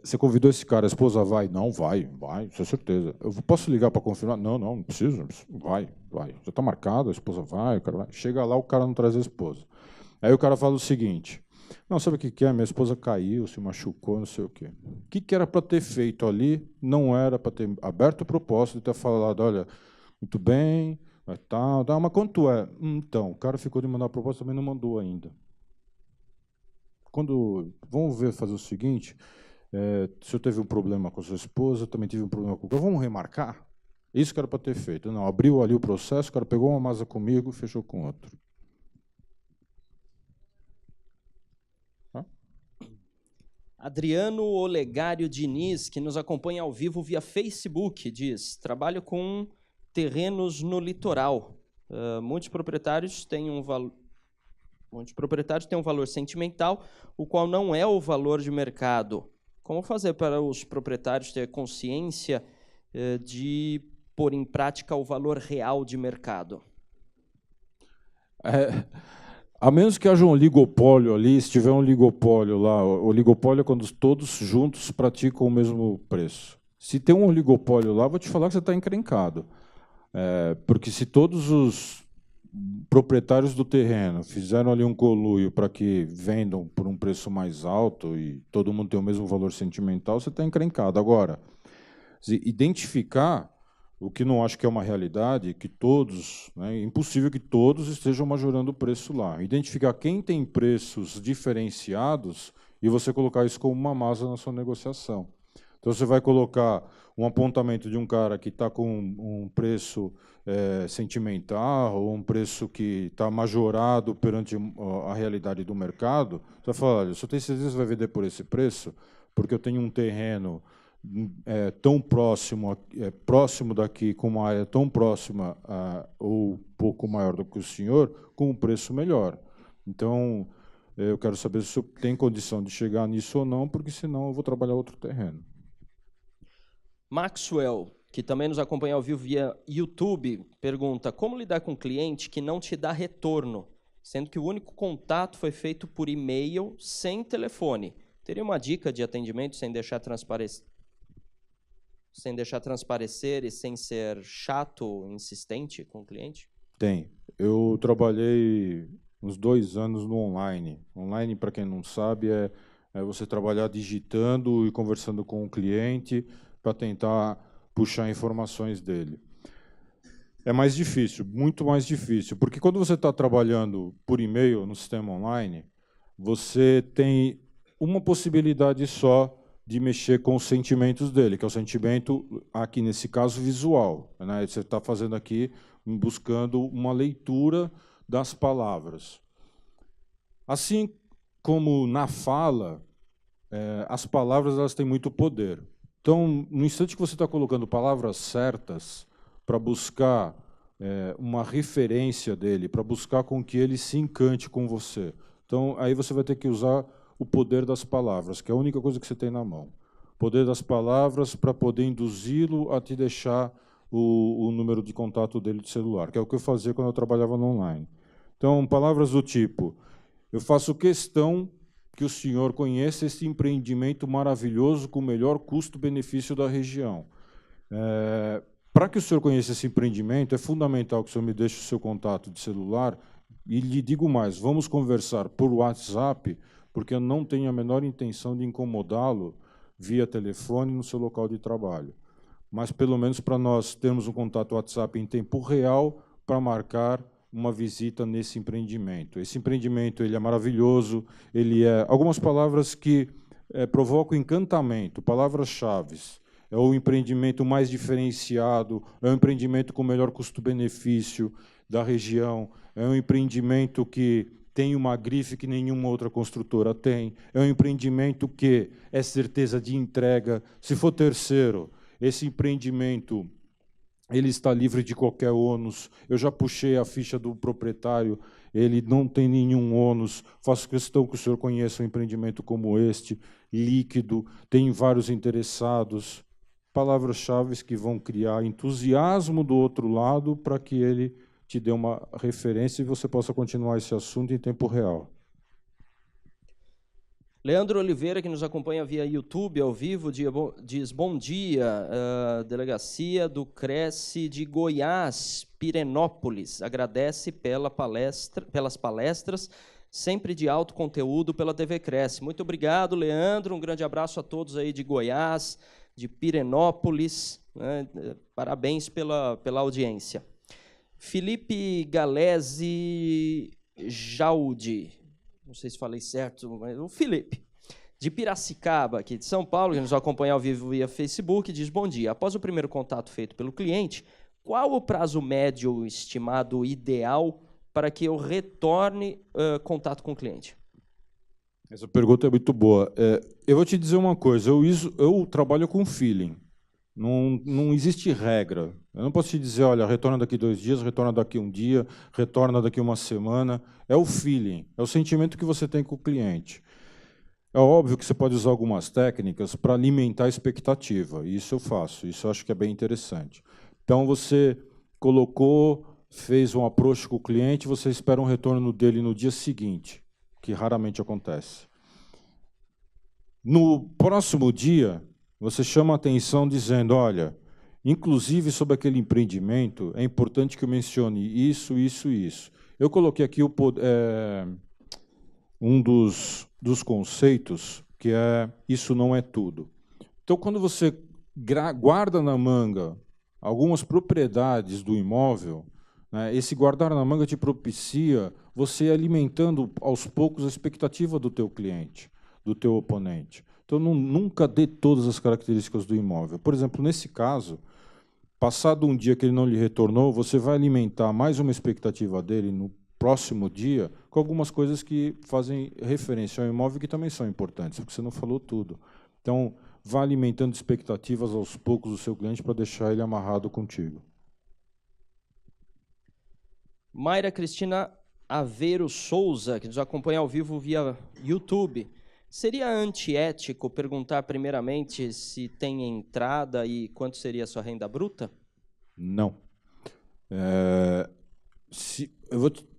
você convidou esse cara, a esposa vai? Não, vai, com certeza. Eu posso ligar para confirmar? Não preciso. Vai. Já está marcado, a esposa vai, o cara vai. Chega lá, o cara não traz a esposa. Aí o cara fala o seguinte, não, sabe o que é? Minha esposa caiu, se machucou, não sei o quê. O que era para ter feito ali? Não era para ter aberto o propósito e ter falado, olha, muito bem, mas quanto é? Então, o cara ficou de mandar a proposta, também não mandou ainda. Vamos fazer o seguinte, se eu teve um problema com a sua esposa, também tive um problema com o cara, vamos remarcar? Isso que era para ter feito. Não, abriu ali o processo, o cara pegou uma masa comigo e fechou com outro. Adriano Olegário Diniz, que nos acompanha ao vivo via Facebook, diz, trabalho com terrenos no litoral. Muitos proprietários têm um valor sentimental, o qual não é o valor de mercado. Como fazer para os proprietários ter consciência de pôr em prática o valor real de mercado? A menos que haja um oligopólio ali, se tiver um oligopólio lá, o oligopólio é quando todos juntos praticam o mesmo preço. Se tem um oligopólio lá, vou te falar que você está encrencado. Porque se todos os proprietários do terreno fizeram ali um conluio para que vendam por um preço mais alto e todo mundo tem o mesmo valor sentimental, você está encrencado. Agora, identificar o que não acho que é uma realidade, que todos, é impossível que todos estejam majorando o preço lá. Identificar quem tem preços diferenciados e você colocar isso como uma masa na sua negociação. Então, você vai colocar um apontamento de um cara que está com um preço sentimental ou um preço que está majorado perante a realidade do mercado. Você vai falar, olha, se eu tenho certeza que você vai vender por esse preço, porque eu tenho um terreno tão próximo daqui, com uma área tão próxima ou um pouco maior do que o senhor, com um preço melhor. Então, eu quero saber se o senhor tem condição de chegar nisso ou não, porque senão eu vou trabalhar outro terreno. Maxwell, que também nos acompanha ao vivo via YouTube, pergunta, como lidar com um cliente que não te dá retorno, sendo que o único contato foi feito por e-mail, sem telefone? Teria uma dica de atendimento sem deixar transparecer e sem ser chato, insistente com o cliente? Tem. Eu trabalhei uns 2 anos no online. Online, para quem não sabe, é você trabalhar digitando e conversando com o cliente para tentar puxar informações dele. É mais difícil, muito mais difícil, porque quando você está trabalhando por e-mail no sistema online, você tem uma possibilidade só de mexer com os sentimentos dele, que é o sentimento, aqui nesse caso, visual. Né? Você está fazendo aqui buscando uma leitura das palavras. Assim como na fala, as palavras elas têm muito poder. Então, no instante que você está colocando palavras certas para buscar uma referência dele, para buscar com que ele se encante com você, então aí você vai ter que usar o poder das palavras, que é a única coisa que você tem na mão. O poder das palavras para poder induzi-lo a te deixar o número de contato dele de celular, que é o que eu fazia quando eu trabalhava no online. Então, palavras do tipo: eu faço questão que o senhor conheça esse empreendimento maravilhoso com o melhor custo-benefício da região. Para que o senhor conheça esse empreendimento, é fundamental que o senhor me deixe o seu contato de celular, e lhe digo mais, vamos conversar por WhatsApp, porque eu não tenho a menor intenção de incomodá-lo via telefone no seu local de trabalho. Mas, pelo menos, para nós termos um contato WhatsApp em tempo real para marcar uma visita nesse empreendimento. Esse empreendimento ele é maravilhoso, ele é... Algumas palavras que provocam encantamento, palavras-chave. É o empreendimento mais diferenciado, é o empreendimento com melhor custo-benefício da região, é um empreendimento que tem uma grife que nenhuma outra construtora tem, é um empreendimento que é certeza de entrega. Se for terceiro, esse empreendimento ele está livre de qualquer ônus. Eu já puxei a ficha do proprietário, ele não tem nenhum ônus. Faço questão que o senhor conheça um empreendimento como este, líquido, tem vários interessados. Palavras-chave que vão criar entusiasmo do outro lado para que ele te dê uma referência e você possa continuar esse assunto em tempo real. Leandro Oliveira, que nos acompanha via YouTube, ao vivo, diz: bom dia, delegacia do Cresce de Goiás, Pirenópolis. Agradece pelas palestras, sempre de alto conteúdo pela TV Cresce. Muito obrigado, Leandro. Um grande abraço a todos aí de Goiás, de Pirenópolis. Né? Parabéns pela audiência. Felipe Galese Jaudi. Não sei se falei certo, mas o Felipe, de Piracicaba, aqui de São Paulo, que nos acompanha ao vivo via Facebook, diz: bom dia. Após o primeiro contato feito pelo cliente, qual o prazo médio estimado ideal para que eu retorne contato com o cliente? Essa pergunta é muito boa. Eu vou te dizer uma coisa, eu trabalho com feeling. Não existe regra. Eu não posso te dizer, olha, retorna daqui 2 dias, retorna daqui 1 dia, retorna daqui 1 semana. É o feeling, é o sentimento que você tem com o cliente. É óbvio que você pode usar algumas técnicas para alimentar a expectativa. Isso eu faço, isso eu acho que é bem interessante. Então, você fez um approach com o cliente, você espera um retorno dele no dia seguinte, que raramente acontece. No próximo dia, você chama a atenção dizendo, olha, inclusive sobre aquele empreendimento, é importante que eu mencione isso, isso e isso. Eu coloquei aqui um dos conceitos, que é isso não é tudo. Então, quando você guarda na manga algumas propriedades do imóvel, né, esse guardar na manga te propicia você alimentando aos poucos a expectativa do teu cliente, do teu oponente. Então, nunca dê todas as características do imóvel. Por exemplo, nesse caso, passado um dia que ele não lhe retornou, você vai alimentar mais uma expectativa dele no próximo dia com algumas coisas que fazem referência ao imóvel que também são importantes, porque você não falou tudo. Então, vá alimentando expectativas aos poucos do seu cliente para deixar ele amarrado contigo. Mayra Cristina Aveiro Souza, que nos acompanha ao vivo via YouTube. Seria antiético perguntar primeiramente se tem entrada e quanto seria a sua renda bruta? Não.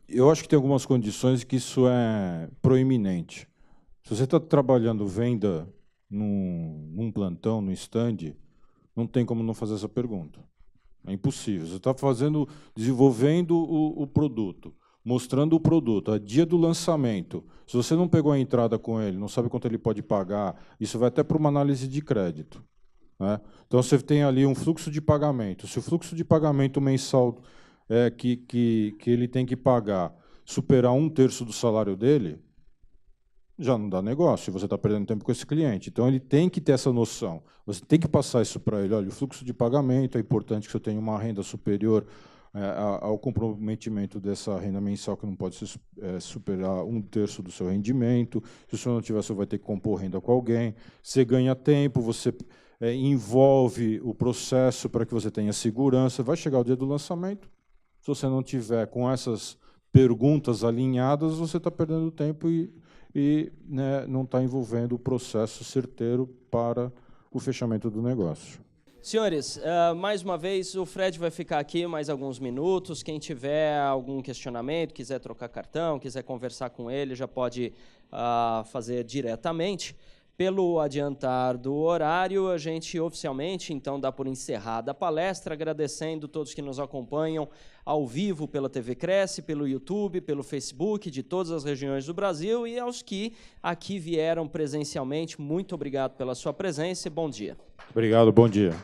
Eu acho que tem algumas condições que isso é proeminente. Se você está trabalhando venda num plantão, no stand, não tem como não fazer essa pergunta. É impossível. Você está desenvolvendo o produto, mostrando o produto, a dia do lançamento. Se você não pegou a entrada com ele, não sabe quanto ele pode pagar, isso vai até para uma análise de crédito. Né? Então, você tem ali um fluxo de pagamento. Se o fluxo de pagamento mensal que ele tem que pagar superar 1/3 do salário dele, já não dá negócio, você está perdendo tempo com esse cliente. Então, ele tem que ter essa noção. Você tem que passar isso para ele. Olha, o fluxo de pagamento, é importante que você tenha uma renda superior ao comprometimento dessa renda mensal, que não pode superar 1/3 do seu rendimento. Se o senhor não tiver, o senhor vai ter que compor renda com alguém. Você ganha tempo, você envolve o processo para que você tenha segurança. Vai chegar o dia do lançamento. Se você não tiver com essas perguntas alinhadas, você está perdendo tempo e né, não está envolvendo o processo certeiro para o fechamento do negócio. Senhores, mais uma vez, o Fred vai ficar aqui mais alguns minutos. Quem tiver algum questionamento, quiser trocar cartão, quiser conversar com ele, já pode fazer diretamente. Pelo adiantar do horário, a gente oficialmente, então, dá por encerrada a palestra, agradecendo todos que nos acompanham ao vivo pela TV Cresce, pelo YouTube, pelo Facebook, de todas as regiões do Brasil, e aos que aqui vieram presencialmente, muito obrigado pela sua presença e bom dia. Obrigado, bom dia.